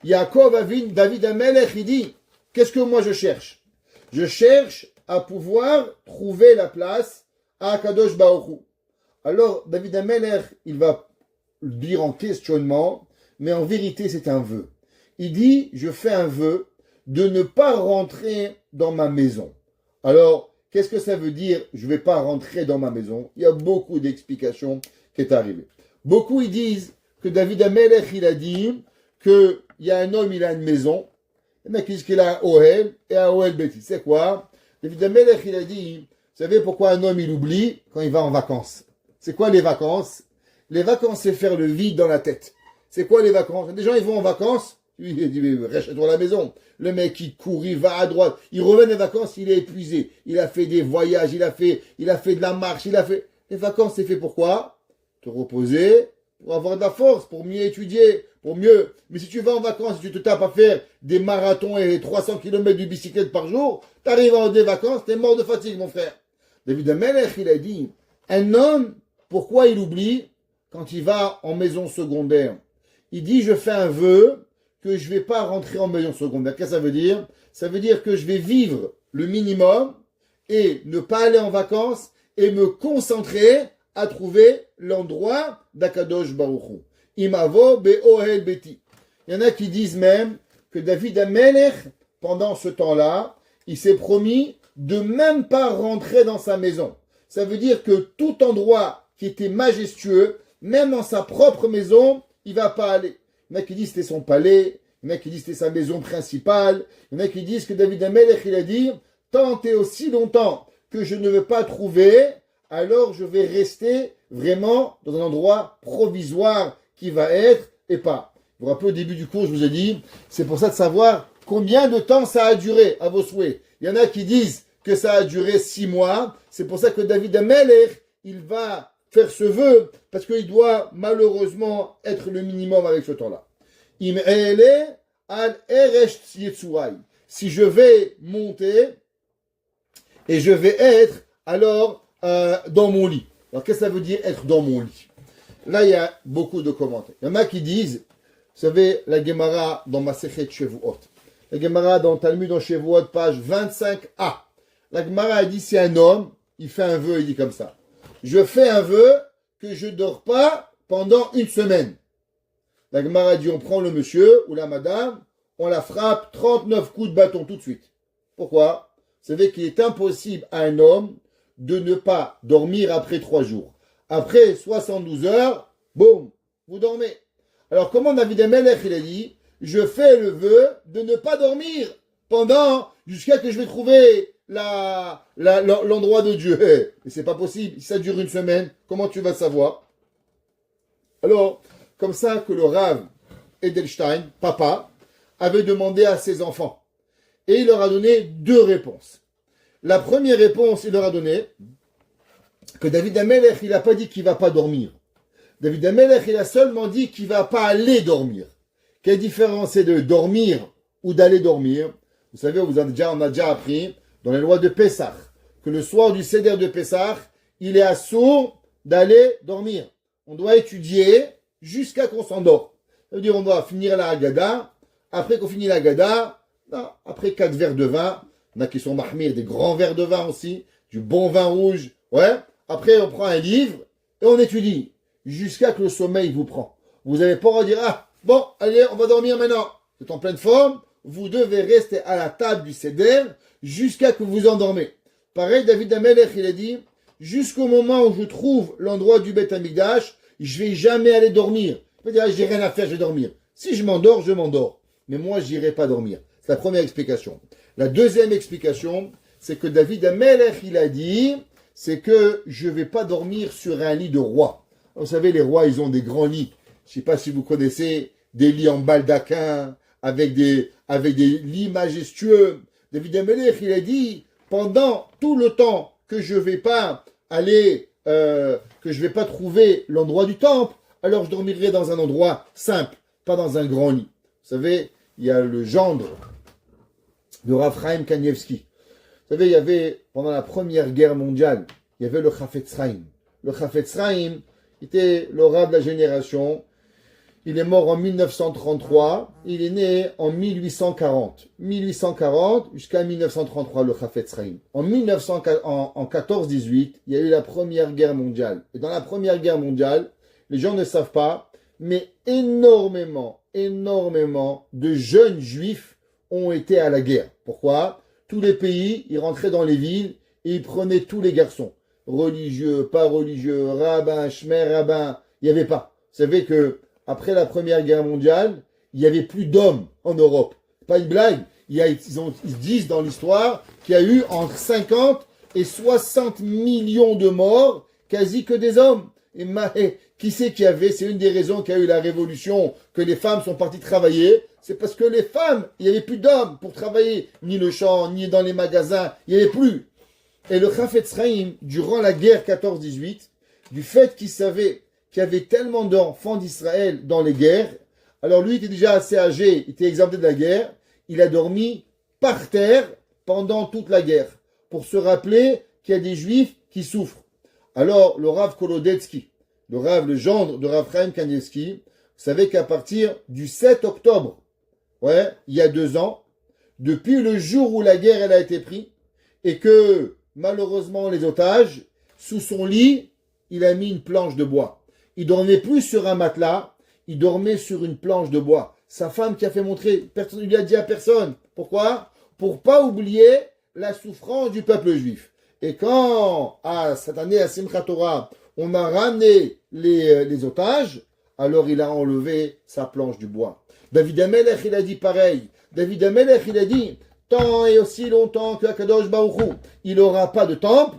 Yaakov Avin, David Amelech, il dit, qu'est-ce que moi je cherche? Je cherche à pouvoir trouver la place à Kadosh Baruch Hu. Alors, David Amelech, il va le dire en questionnement, mais en vérité, c'est un vœu. Il dit, je fais un vœu de ne pas rentrer dans ma maison. Alors, qu'est-ce que ça veut dire, je ne vais pas rentrer dans ma maison? Il y a beaucoup d'explications qui est arrivé. Beaucoup, ils disent que David Amelech, il a dit qu'il y a un homme, il a une maison. Il y en a qui disent qu'il a un Ohel et un Ohel Beti. C'est quoi? David Amelech, il a dit, vous savez pourquoi un homme, il oublie quand il va en vacances? C'est quoi les vacances? Les vacances, c'est faire le vide dans la tête. C'est quoi les vacances? Des gens, ils vont en vacances, il dit, reste-toi à la maison. Le mec, il court, il va à droite. Il revient des vacances, il est épuisé. Il a fait des voyages, il a fait de la marche, Les vacances, c'est fait pour quoi? Te reposer, pour avoir de la force, pour mieux étudier, pour mieux. Mais si tu vas en vacances, si tu te tapes à faire des marathons et 300 km de bicyclette par jour, t'arrives en des vacances, t'es mort de fatigue, mon frère. David Amelech, il a dit, un homme, pourquoi il oublie quand il va en maison secondaire? Il dit, je fais un vœu que je vais pas rentrer en maison secondaire. Qu'est-ce que ça veut dire? Ça veut dire que je vais vivre le minimum et ne pas aller en vacances et me concentrer à trouver l'endroit d'Akadosh Baruch Hu. Imavo be'ohel beti. Il y en a qui disent même que David Amelech, pendant ce temps-là, il s'est promis de même pas rentrer dans sa maison. Ça veut dire que tout endroit qui était majestueux, même dans sa propre maison, il va pas aller. Il y en a qui disent que c'était son palais, il y en a qui disent que c'était sa maison principale, il y en a qui disent que David Amelech, il a dit, tant et aussi longtemps que je ne veux pas trouver, alors je vais rester vraiment dans un endroit provisoire qui va être et pas. Vous vous rappelez au début du cours, je vous ai dit, c'est pour ça de savoir combien de temps ça a duré à vos souhaits. Il y en a qui disent que ça a duré 6 mois. C'est pour ça que David Amelech, il va faire ce vœu, parce qu'il doit malheureusement être le minimum avec ce temps-là. Im ele al eresh yetsurai. Si je vais monter, et je vais être alors dans mon lit. Alors qu'est-ce que ça veut dire être dans mon lit? Là, il y a beaucoup de commentaires. Il y en a qui disent savez, la Gemara dans Masechet Shevuot. La Gemara dans Talmud en Shevuot, page 25a. La Gemara a dit, si un homme, il fait un vœu, il dit comme ça. Je fais un vœu que je dors pas pendant une semaine. La Gemara dit, on prend le monsieur ou la madame, on la frappe 39 coups de bâton tout de suite. Pourquoi? Vous savez qu'il est impossible à un homme de ne pas dormir après 3 jours. Après 72 heures, boum, vous dormez. Alors comment David Amelech, il a dit, je fais le vœu de ne pas dormir jusqu'à que je vais trouver l'endroit de Dieu. Et c'est pas possible. Si ça dure une semaine, comment tu vas savoir? Alors, comme ça que le Rav Edelstein, papa, avait demandé à ses enfants. Et il leur a donné 2 réponses. La première réponse, il leur a donné que David Amelech, il n'a pas dit qu'il ne va pas dormir. David Amelech, il a seulement dit qu'il ne va pas aller dormir. Quelle différence c'est de dormir ou d'aller dormir? Vous savez, on a déjà appris dans les lois de Pessah que le soir du Seder de Pessah, il est assourd d'aller dormir. On doit étudier jusqu'à qu'on s'endort. Ça veut dire on doit finir la Haggadah. Après qu'on finit la Haggadah, après 4 verres de vin, il y en a qui sont mahmir, des grands verres de vin aussi, du bon vin rouge. Ouais. Après, on prend un livre et on étudie jusqu'à que le sommeil vous prend. Vous n'avez pas à dire, ah, bon, allez, on va dormir maintenant. Vous êtes en pleine forme. Vous devez rester à la table du Seder jusqu'à que vous endormez. Pareil, David Amelech, il a dit, jusqu'au moment où je trouve l'endroit du Beth Amikdash, je vais jamais aller dormir. Je vais dire, j'ai rien à faire, je vais dormir. Si je m'endors, je m'endors. Mais moi, j'irai pas dormir. C'est la première explication. La deuxième explication, c'est que David Amelech, il a dit, c'est que je vais pas dormir sur un lit de roi. Vous savez, les rois, ils ont des grands lits. Je sais pas si vous connaissez des lits en baldaquin, avec des lits majestueux. David Amelech, il a dit, pendant tout le temps que je vais pas aller, que je vais pas trouver l'endroit du temple, alors je dormirai dans un endroit simple, pas dans un grand lit. Vous savez, il y a le gendre de Rav Chaim Kanievski. Vous savez, il y avait, pendant la Première Guerre mondiale, il y avait le Chafetz Chaim. Le Chafetz Chaim était le Rav de la génération. Il est mort en 1933. Il est né en 1840. 1840 jusqu'à 1933, le Chafetz Chaim. En 14-18, il y a eu la Première Guerre mondiale. Et dans la Première Guerre mondiale, les gens ne savent pas, mais énormément de jeunes juifs ont été à la guerre. Pourquoi? Tous les pays, ils rentraient dans les villes et ils prenaient tous les garçons. Religieux, pas religieux, rabbin, shmer, rabbin, il n'y avait pas. Vous savez que après la Première Guerre mondiale, il n'y avait plus d'hommes en Europe. Pas une blague. Ils disent dans l'histoire qu'il y a eu entre 50 et 60 millions de morts, quasi que des hommes. Et qui c'est qui avait, c'est une des raisons qu'il y a eu la révolution, que les femmes sont parties travailler, c'est parce que les femmes, il n'y avait plus d'hommes pour travailler, ni le champ, ni dans les magasins, il n'y avait plus. Et le Chafetz Chaim, durant la guerre 14-18, du fait qu'il savait qu'il y avait tellement d'enfants d'Israël dans les guerres, alors lui était déjà assez âgé, il était exempté de la guerre, il a dormi par terre pendant toute la guerre, pour se rappeler qu'il y a des juifs qui souffrent. Alors, le Rav Kolodetsky, le gendre de Rav Chaim Kanievski, vous savez qu'à partir du 7 octobre, il y a 2 ans, depuis le jour où la guerre elle a été prise, et que, malheureusement, les otages, sous son lit, il a mis une planche de bois. Il dormait plus sur un matelas, il dormait sur une planche de bois. Sa femme qui a fait montrer, personne ne lui a dit à personne. Pourquoi? Pour pas oublier la souffrance du peuple juif. Et quand, cette année à Simchat Torah, on a ramené les otages, alors il a enlevé sa planche du bois. David Amelech, il a dit pareil. David Amelech, il a dit, tant et aussi longtemps que Akadosh Baruch Hu, il n'aura pas de temple,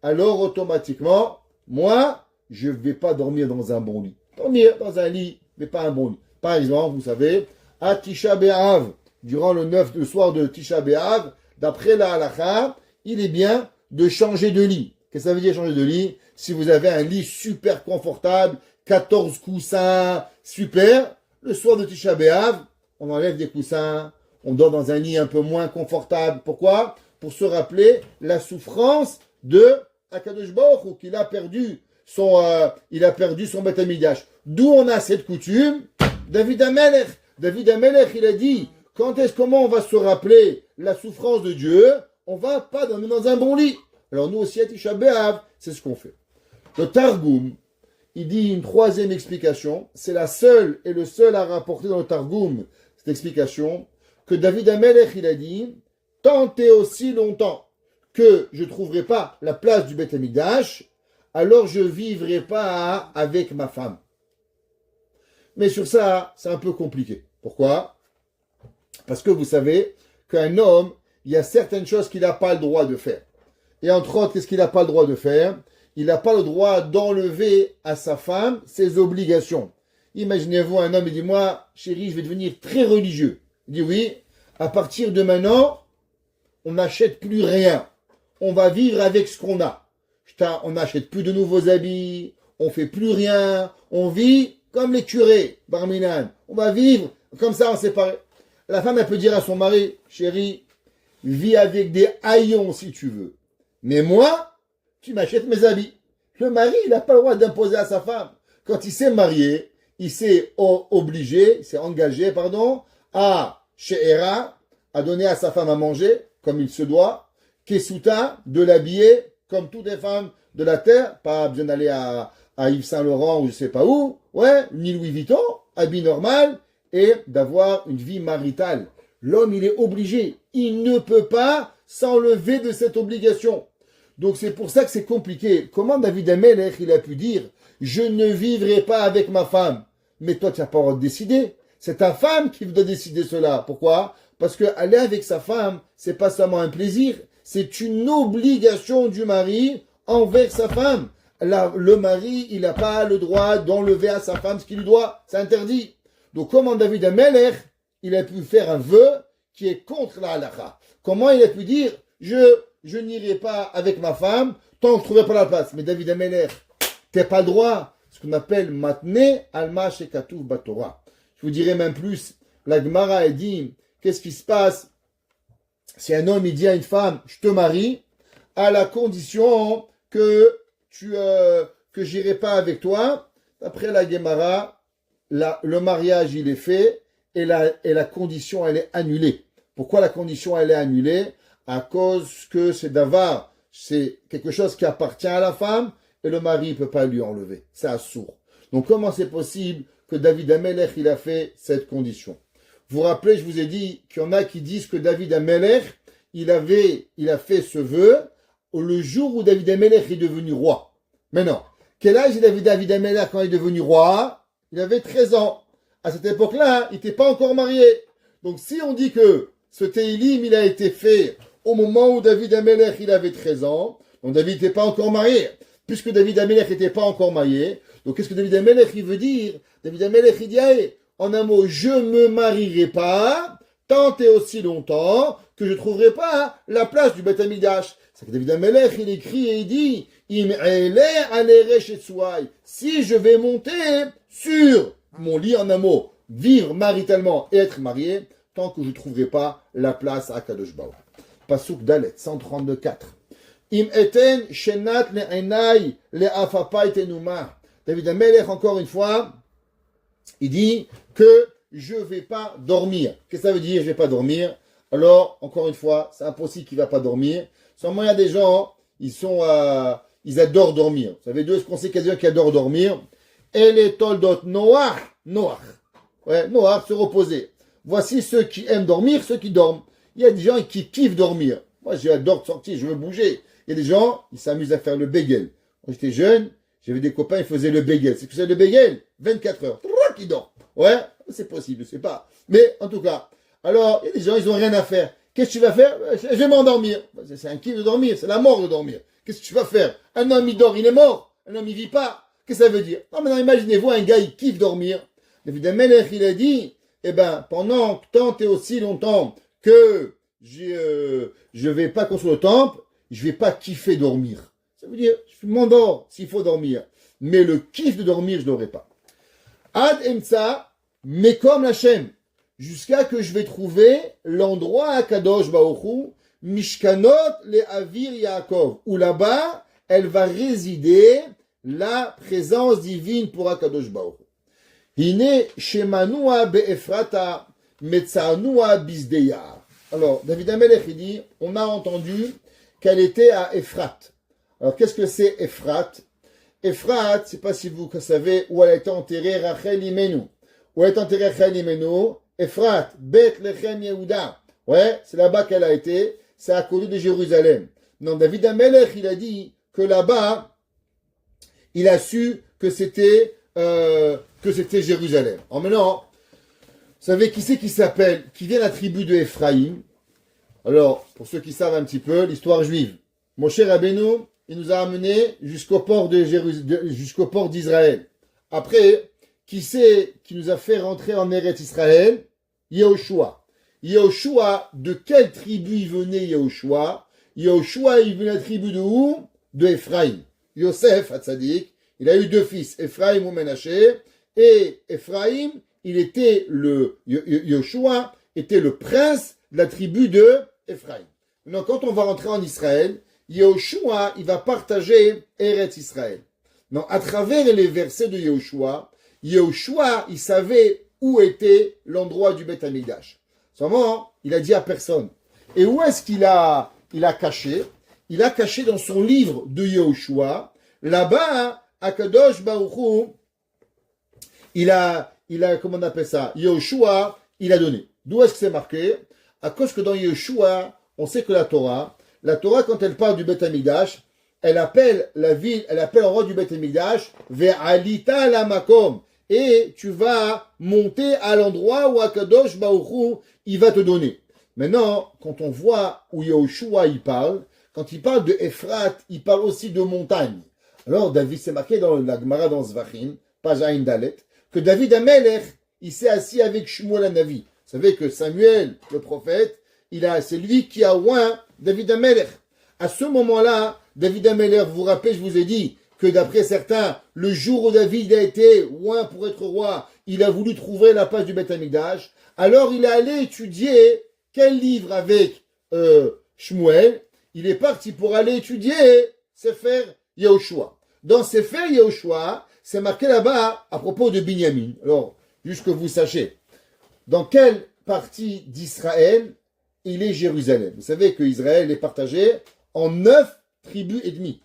alors automatiquement, moi, je ne vais pas dormir dans un bon lit. Dormir dans un lit, mais pas un bon lit. Par exemple, vous savez, à Tisha B'Av, durant le soir de Tisha B'Av, d'après la halakha, il est bien de changer de lit. Qu'est-ce que ça veut dire changer de lit? Si vous avez un lit super confortable, 14 coussins, super, le soir de Tisha B'Av, on enlève des coussins, on dort dans un lit un peu moins confortable. Pourquoi? Pour se rappeler la souffrance de Akadosh Baruch Hu, qu'il a perdu son Beth Amikdash. D'où on a cette coutume David Amelech, il a dit, comment on va se rappeler la souffrance de Dieu? On va pas dormir dans un bon lit. Alors nous aussi, à Tisha B'Av, c'est ce qu'on fait. Le Targum, il dit une troisième explication, c'est la seule et le seul à rapporter dans le Targum, cette explication, que David Amelech, il a dit, tant et aussi longtemps que je ne trouverai pas la place du Beth Amikdash, alors je ne vivrai pas avec ma femme. Mais sur ça, c'est un peu compliqué. Pourquoi? Parce que vous savez qu'un homme, il y a certaines choses qu'il n'a pas le droit de faire. Et entre autres, qu'est-ce qu'il n'a pas le droit de faire? Il n'a pas le droit d'enlever à sa femme ses obligations. Imaginez-vous un homme, il dit, moi, chérie, je vais devenir très religieux. Il dit, oui, à partir de maintenant, on n'achète plus rien. On va vivre avec ce qu'on a. On n'achète plus de nouveaux habits, on fait plus rien, on vit comme les curés, Barminan. On va vivre comme ça en séparé. La femme, elle peut dire à son mari, chérie, vis avec des haillons si tu veux. Mais moi, tu m'achètes mes habits. Le mari, il n'a pas le droit d'imposer à sa femme. Quand il s'est marié, il s'est obligé, il s'est engagé, à She'era, à donner à sa femme à manger, comme il se doit, Kesuta, de l'habiller, comme toutes les femmes de la terre, pas besoin d'aller à Yves Saint-Laurent ou je sais pas où, ni Louis Vuitton, habit normal, et d'avoir une vie maritale. L'homme, il est obligé. Il ne peut pas s'enlever de cette obligation. Donc c'est pour ça que c'est compliqué. Comment David Amelech, il a pu dire, je ne vivrai pas avec ma femme? Mais toi, tu n'as pas le droit de décider. C'est ta femme qui doit décider cela. Pourquoi? Parce que aller avec sa femme, c'est pas seulement un plaisir, c'est une obligation du mari envers sa femme. Le mari, il n'a pas le droit d'enlever à sa femme ce qu'il lui doit. C'est interdit. Donc comment David Amelech, il a pu faire un vœu qui est contre la halakha? Comment il a pu dire, je n'irai pas avec ma femme tant que je ne trouverai pas la place? Mais David Amelech, tu n'as pas le droit. Ce qu'on appelle matne alma shekatuv batorah. Je vous dirais même plus, la Gemara a dit, qu'est-ce qui se passe si un homme il dit à une femme, je te marie, à la condition que j'irai pas avec toi? D'après la Gemara, le mariage il est fait et la condition elle est annulée. Pourquoi la condition elle est annulée? À cause que c'est davar, c'est quelque chose qui appartient à la femme et le mari ne peut pas lui enlever. C'est assourd. Donc comment c'est possible que David Amelech il a fait cette condition? Vous vous rappelez, je vous ai dit qu'il y en a qui disent que David Amelech il a fait ce vœu le jour où David Amelech est devenu roi. Maintenant, quel âge il avait David Amelech quand il est devenu roi? Il avait 13 ans. À cette époque-là, il n'était pas encore marié. Donc si on dit que ce Teilim, il a été fait au moment où David Amelech, il avait 13 ans, donc David n'était pas encore marié. Puisque David Amelech n'était pas encore marié, donc qu'est-ce que David Amelech, il veut dire? David Amelech, il dit, en un mot, je ne me marierai pas tant et aussi longtemps que je ne trouverai pas la place du Beth Amikdash. C'est que David Amelech, il écrit et il dit, si je vais monter sur mon lit, en un mot, vivre maritalement et être marié, tant que je ne trouverai pas la place à Kadosh Baruch. Pasuk Dalet, 134. Im eten shenat le'enai le'afapai tenuma. David Amelech, encore une fois, il dit que je ne vais pas dormir. Qu'est-ce que ça veut dire, je ne vais pas dormir? Alors, encore une fois, c'est impossible qu'il ne va pas dormir. Seulement, il y a des gens, ils adorent dormir. Vous savez, d'où est-ce qu'on sait qu'il y a des gens qui adorent dormir? Et les toldot Noach. Ouais, Noach, se reposer. Voici ceux qui aiment dormir, ceux qui dorment. Il y a des gens qui kiffent dormir. Moi, j'adore sortir, je veux bouger. Il y a des gens, ils s'amusent à faire le bagel. Quand j'étais jeune, j'avais des copains, ils faisaient le bagel. C'est que c'est le bagel? 24 heures. Ils dorment. Ouais, c'est possible, je sais pas. Mais, en tout cas, alors, il y a des gens, ils n'ont rien à faire. Qu'est-ce que tu vas faire? Je vais m'endormir. C'est un kiff de dormir, c'est la mort de dormir. Qu'est-ce que tu vas faire? Un homme, il dort, il est mort. Un homme, il vit pas. Qu'est-ce que ça veut dire? Non, maintenant, imaginez-vous, un gars, il kiffe dormir. David Amelech, il a dit, pendant tant et aussi longtemps que je vais pas construire le temple, je vais pas kiffer dormir. Ça veut dire, je m'endors s'il faut dormir. Mais le kiff de dormir, je l'aurai pas. Ad emsa, mais comme Hachem, jusqu'à que je vais trouver l'endroit à Kadosh Baruch Mishkanot le Avir Yaakov, où là-bas, elle va résider la présence divine pour Akadosh Baruch. Hine shemanua be'efrata metzanua bisdeyar. Alors, David Amelech, il dit, on a entendu qu'elle était à Ephrat. Alors, qu'est-ce que c'est Ephrat? Ephrat, je ne sais pas si vous savez où elle a été enterrée, Rachel Imenu. Où elle est enterrée Rachel Imenu? Ephrat, Bethlehem Yehuda. Ouais, c'est là-bas qu'elle a été. C'est à côté de Jérusalem. Non, David Amelech, il a dit que là-bas, il a su que c'était Jérusalem. Alors maintenant, vous savez qui c'est qui vient de la tribu de Ephraïm? Alors, pour ceux qui savent un petit peu, l'histoire juive. Moshe Rabbeinu, il nous a amenés jusqu'au port d'Israël. Après, qui c'est qui nous a fait rentrer en Eretz Israël? Yehoshua. Yehoshua, de quelle tribu il venait Yehoshua? Yehoshua, il venait de la tribu de où? De Ephraïm. Yosef, Hatzadik, il a eu deux fils, Ephraïm ou Ménaché, et Ephraïm, Yehoshua était le prince de la tribu de Ephraïm. Donc, quand on va rentrer en Israël, Yehoshua, il va partager Eretz Israël. Donc, à travers les versets de Yehoshua, il savait où était l'endroit du Beth Amikdash. Seulement, il a dit à personne. Et où est-ce qu'il a caché? Il a caché dans son livre de Yehoshua. Là-bas, Akadosh Baruch Hu, il a, comment on appelle ça? Yehoshua, il a donné. D'où est-ce que c'est marqué? À cause que dans Yehoshua, on sait que la Torah, quand elle parle du Beth Amikdash, elle appelle l'endroit du Beth Amikdash, Ve'alita la makom. Et tu vas monter à l'endroit où Akadosh Baruch Hu, il va te donner. Maintenant, quand on voit où Yehoshua il parle, quand il parle de Ephrat, il parle aussi de montagne. Alors, David, c'est marqué dans la Gemara dans Zvachim, page Aïn Dalet, que David Amelech, il s'est assis avec Shmuel Hanavi. Vous savez que Samuel, le prophète, c'est lui qui a oint David Amelech. À ce moment-là, David Amelech, vous vous rappelez, je vous ai dit que d'après certains, le jour où David a été oint pour être roi, il a voulu trouver la place du Beth Amikdash. Alors, il est allé étudier quel livre avec Shmuel. Il est parti pour aller étudier Sefer Yehoshua. Dans Sefer Yehoshua, c'est marqué là-bas à propos de Binyamin. Alors, juste que vous sachiez, dans quelle partie d'Israël il est Jérusalem? Vous savez que Israël est partagé en 9 tribus et demie.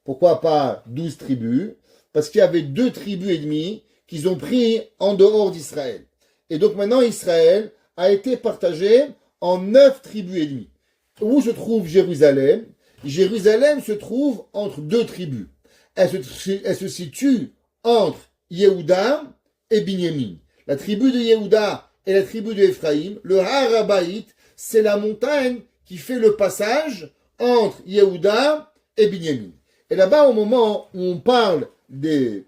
Pourquoi pas 12 tribus? Parce qu'il y avait 2 tribus et demie qu'ils ont pris en dehors d'Israël. Et donc maintenant, Israël a été partagé en 9 tribus et demie. Où se trouve Jérusalem? Jérusalem se trouve entre 2 tribus. Elle se situe entre Yehuda et Binyamin. La tribu de Yehuda et la tribu de Ephraïm, le Harabaït, c'est la montagne qui fait le passage entre Yehuda et Binyamin. Et là-bas, au moment où on parle des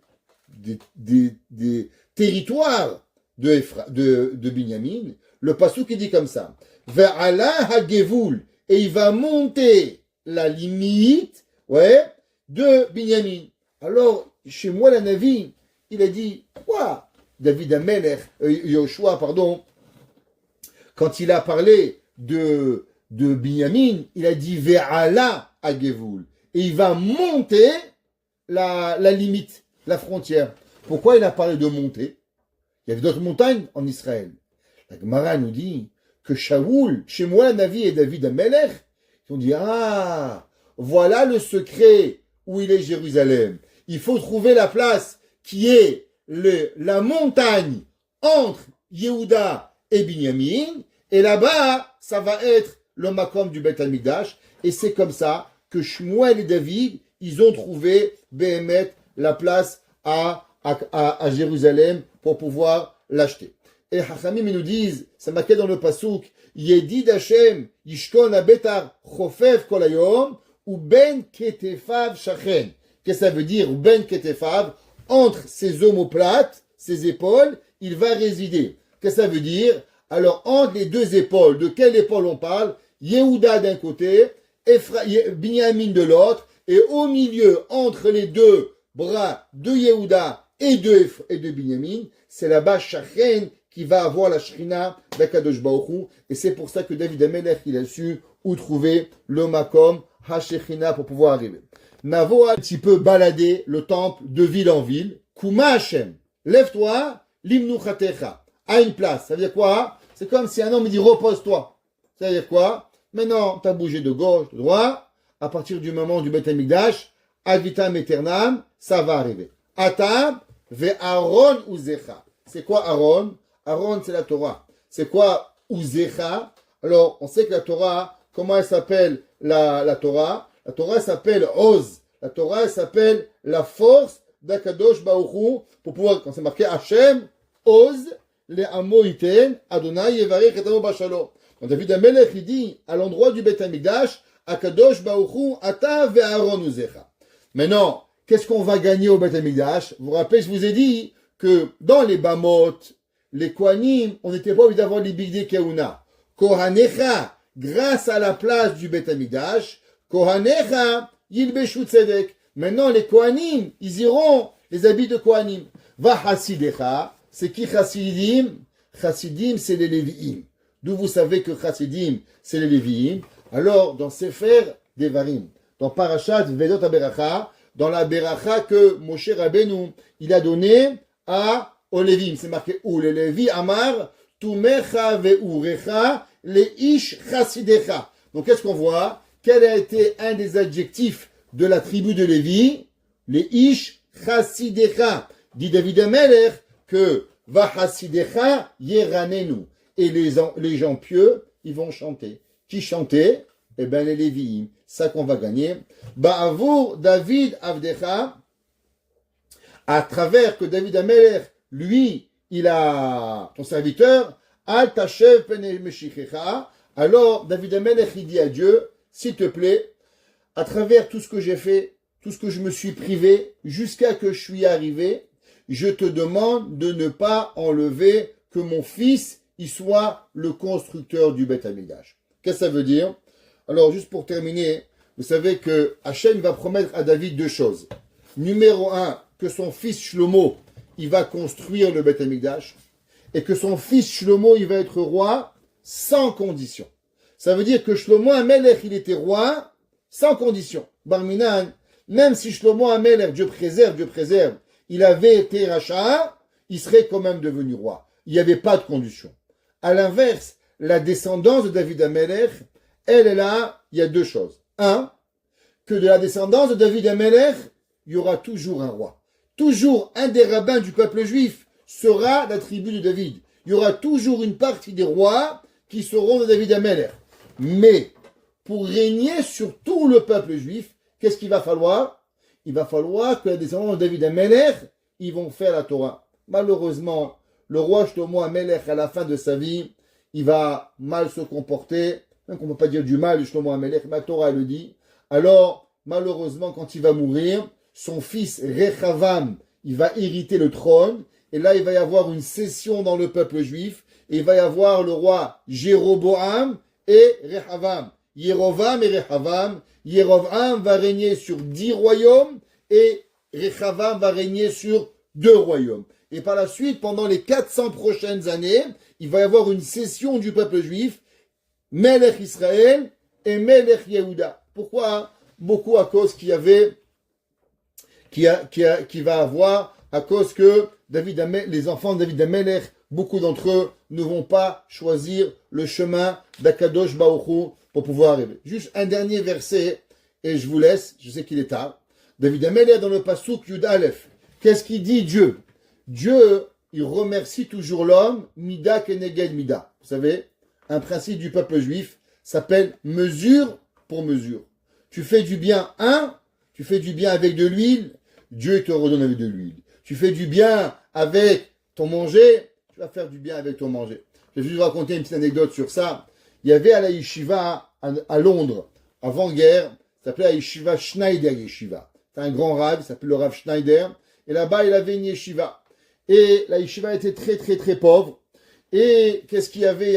territoires de Binyamin, le passouk il dit comme ça. Ve'ala hagevul, et il va monter la limite, de Binyamin. Alors, chez moi, la Navi, il a dit, quoi? David Amelech, Yehoshua, pardon, quand il a parlé de Binyamin, il a dit Ve'ala hagevul, et il va monter la limite, la frontière. Pourquoi il a parlé de monter? Il y avait d'autres montagnes en Israël. La Gemara nous dit que Shaoul, chez moi, Navi et David Amelech, ils ont dit, voilà le secret où il est Jérusalem. Il faut trouver la place qui est la montagne entre Yehuda et Binyamin, et là-bas, ça va être le makom du Beth Amikdash, et c'est comme ça que Shmuel et David, ils ont trouvé Béhémet, la place à Jérusalem pour pouvoir l'acheter. Et Hachamim nous disent, c'est marqué dans le pasuk, Yedid Hashem yishkon abetar chofev kol hayom ou ben ketefav shachen. Qu'est-ce que ça veut dire? Ou ben ketefav, entre ses omoplates, ses épaules, il va résider. Qu'est-ce que ça veut dire? Alors, entre les 2 épaules, de quelle épaule on parle? Yehuda d'un côté, Binyamin de l'autre, et au milieu, entre les 2 bras de Yehuda et de Binyamin, c'est là-bas Shachen qui va avoir la Shrina d'Akadosh Baruch Hu, et c'est pour ça que David Amelech, il a su où trouver le Makom HaShechina pour pouvoir arriver. Navo a un petit peu baladé le temple de ville en ville. Kuma Hashem, lève-toi, limnuchatecha, à une place. Ça veut dire quoi? C'est comme si un homme me dit repose-toi. Ça veut dire quoi? Maintenant, tu as bougé de gauche, de droite. À partir du moment du Beth Amikdash, ad vitam aeternam, ça va arriver. Atam ve Aaron uzecha. C'est quoi Aaron? Aaron, c'est la Torah. C'est quoi uzecha? Alors, on sait que la Torah, comment elle s'appelle la Torah? La Torah elle s'appelle Oz. La Torah elle s'appelle la force d'Akadosh Baruch Hu pour pouvoir, quand c'est marqué Hashem, Oz, le Amoïten, Adonai Yevarech et Amo Bachalom. Donc David Amelech, il dit, à l'endroit du Beth Amikdash, Akadosh Baruch Hu, Ata ve Aaron uzecha. Maintenant, qu'est-ce qu'on va gagner au Beth Amikdash? Vous vous rappelez, je vous ai dit que dans les Bamot, les Kohanim, on n'était pas obligé d'avoir les Bigdei Keuna. Kohanecha, grâce à la place du Beth Amikdash, Kohanecha, Yilbeshu Tzedek. Maintenant, les Kohanim, ils iront les habits de Kohanim. Va Hasidecha, c'est qui Hasidim? Hasidim, c'est les Lévi'im. D'où vous savez que Hasidim, c'est les Lévi'im. Alors, dans Sefer Devarim, dans Parashat Vedot HaBeracha, dans la Beracha que Moshe Rabbeinu, il a donné aux Lévi'im. C'est marqué où? Les Lévi Amar, Tumecha ve'urecha, les Ish Chasidecha. Donc, qu'est-ce qu'on voit? Quel a été un des adjectifs de la tribu de Lévi? Les Ish Chasidecha. Dit David Amelech que Va Chasidecha Yeranenu. Et les gens pieux, ils vont chanter. Qui chantait? Eh bien, les Lévi'im. Ça qu'on va gagner. Ba'avour David Avdecha, à travers que David Amelech, lui, il a ton serviteur, Al Tashev Pene Meshichecha. Alors, David Amelech, il dit à Dieu, s'il te plaît, à travers tout ce que j'ai fait, tout ce que je me suis privé, jusqu'à que je suis arrivé, je te demande de ne pas enlever que mon fils, il soit le constructeur du Beth Amikdash. Qu'est-ce que ça veut dire? Alors, juste pour terminer, vous savez que Hachem va promettre à David deux choses. Numéro un, que son fils Shlomo, il va construire le Beth Amikdash, et que son fils Shlomo, il va être roi sans condition. Ça veut dire que Shlomo Amelech, il était roi sans condition. Barminan, même si Shlomo Amelech, Dieu préserve, il avait été rachat, il serait quand même devenu roi. Il n'y avait pas de condition. À l'inverse, la descendance de David Amelech, elle est là, il y a deux choses. Un, que de la descendance de David Amelech, il y aura toujours un roi. Toujours un des rabbins du peuple juif sera la tribu de David. Il y aura toujours une partie des rois qui seront de David Amelech. Mais, pour régner sur tout le peuple juif, qu'est-ce qu'il va falloir? Il va falloir que la descendance de David Amelech, ils vont faire la Torah. Malheureusement, le roi Shlomo Amelech, à la fin de sa vie, il va mal se comporter. Même qu'on ne peut pas dire du mal de Shlomo Amelech, mais la Torah le dit. Alors, malheureusement, quand il va mourir, son fils Rechavam, il va hériter le trône. Et là, il va y avoir une session dans le peuple juif. Et il va y avoir le roi Jéroboam et Rechavam. Yerovam et Rechavam. Yerovam va régner sur 10 royaumes et Rechavam va régner sur 2 royaumes. Et par la suite, pendant les 400 prochaines années, il va y avoir une session du peuple juif, Melech Israël et Melech Yehuda. Pourquoi? Beaucoup à cause qu'il y avait, qui va avoir, à cause que les enfants de David Amelech, beaucoup d'entre eux ne vont pas choisir le chemin d'Akadosh Baruch Hu pour pouvoir arriver. Juste un dernier verset, et je vous laisse, je sais qu'il est tard. David Amelech dans le Pasuk Yud Aleph. Qu'est-ce qu'il dit Dieu? Dieu, il remercie toujours l'homme, Mida Keneged Mida. Vous savez, un principe du peuple juif s'appelle mesure pour mesure. Tu fais du bien, tu fais du bien avec de l'huile, Dieu te redonne avec de l'huile. Tu fais du bien avec ton manger, tu vas faire du bien avec ton manger. Je vais juste vous raconter une petite anecdote sur ça. Il y avait à la yeshiva à Londres, avant-guerre, ça s'appelait la yeshiva Schneider Yeshiva. C'est un grand rav, il s'appelle le rav Schneider. Et là-bas, il avait une yeshiva. Et la yeshiva était très, très, très pauvre. Et qu'est-ce qu'il y avait?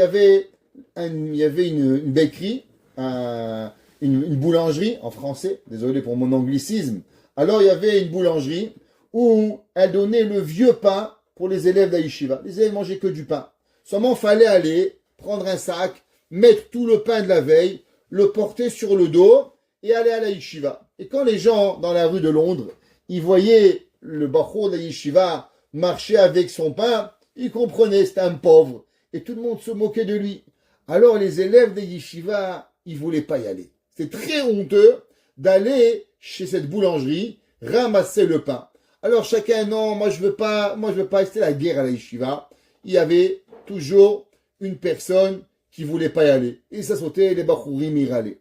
Il y avait une bakery, une boulangerie en français. Désolé pour mon anglicisme. Alors, il y avait une boulangerie où elle donnait le vieux pain pour les élèves de la yeshiva. Les élèves mangeaient que du pain. Seulement, fallait aller prendre un sac, mettre tout le pain de la veille, le porter sur le dos et aller à la yeshiva. Et quand les gens dans la rue de Londres, ils voyaient le bachor de la yeshiva marchait avec son pain, il comprenait, c'était un pauvre. Et tout le monde se moquait de lui. Alors les élèves des yeshiva, ils voulaient pas y aller. C'est très honteux d'aller chez cette boulangerie, ramasser le pain. Alors chacun, non, moi je veux pas, c'était la guerre à la yeshiva. Il y avait toujours une personne qui voulait pas y aller. Et ça sautait, les bachourim y râlaient.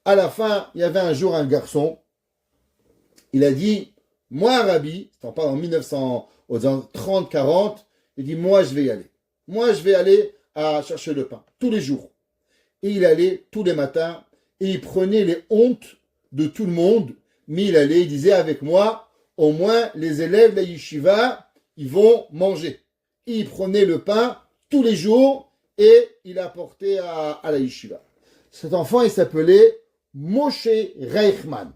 À la fin, il y avait un jour un garçon, il a dit, moi Rabbi, c'est en parle en 1930-40, il dit, moi je vais y aller. Moi je vais aller à chercher le pain, tous les jours. Et il allait tous les matins, et il prenait les hontes de tout le monde, mais il allait, il disait avec moi, au moins les élèves de la yeshiva, ils vont manger. Et il prenait le pain tous les jours, et il apportait à la yeshiva. Cet enfant, il s'appelait Moshe Reichman.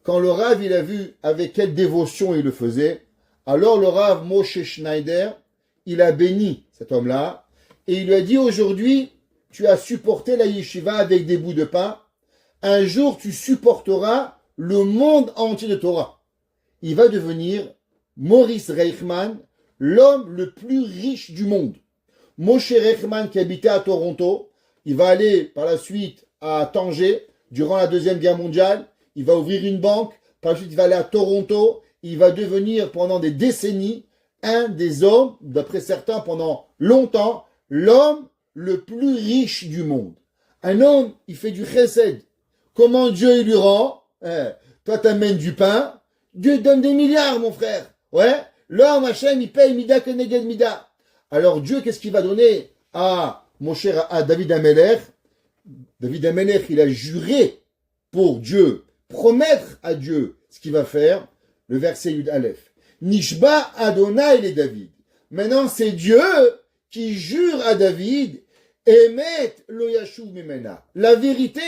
Quand le Rav, il a vu avec quelle dévotion il le faisait, alors le Rav Moshe Schneider, il a béni cet homme-là, et il lui a dit, aujourd'hui, tu as supporté la yeshiva avec des bouts de pain, un jour tu supporteras le monde entier de Torah. Il va devenir Maurice Reichman, l'homme le plus riche du monde. Moshe Reichman qui habitait à Toronto, il va aller par la suite à Tanger durant la Deuxième Guerre mondiale, il va ouvrir une banque, par la suite il va aller à Toronto, il va devenir pendant des décennies un des hommes, d'après certains pendant longtemps, l'homme le plus riche du monde. Un homme, il fait du chesed. Comment Dieu il lui rend? Toi t'amènes du pain, Dieu te donne des milliards mon frère. Ouais, l'homme Hachem il paye mida keneged mida. Alors Dieu, qu'est-ce qu'il va donner à mon cher, à David Amelech? David Amelech, il a juré pour Dieu, promettre à Dieu ce qu'il va faire. Le verset Yud Aleph. Nishba Adonai les David. Maintenant, c'est Dieu qui jure à David, Emet lo yashuv mimena. La vérité,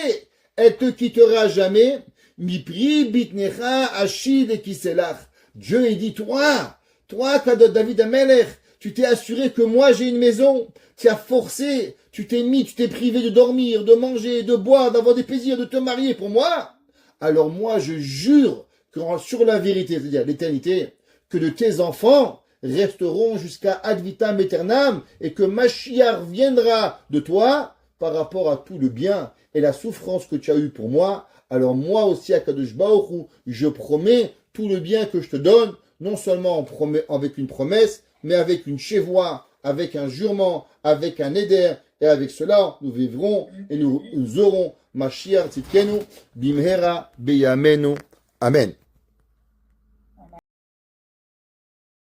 elle te quittera jamais. Mipri bitnecha ashid et kiselach. Dieu, il dit, toi, David Amelech, tu t'es assuré que moi j'ai une maison, tu as forcé, tu t'es privé de dormir, de manger, de boire, d'avoir des plaisirs, de te marier pour moi. Alors moi je jure que sur la vérité, c'est-à-dire l'éternité, que de tes enfants resteront jusqu'à ad vitam aeternam et que Mashiach viendra de toi par rapport à tout le bien et la souffrance que tu as eu pour moi. Alors moi aussi à Kadosh Baruch Hu, je promets tout le bien que je te donne, non seulement avec une promesse, mais avec une chevoie, avec un jurement, avec un éder, et avec cela, nous vivrons et nous aurons Mashiach Tzidkenu, Bimhera Beyamenu. Amen.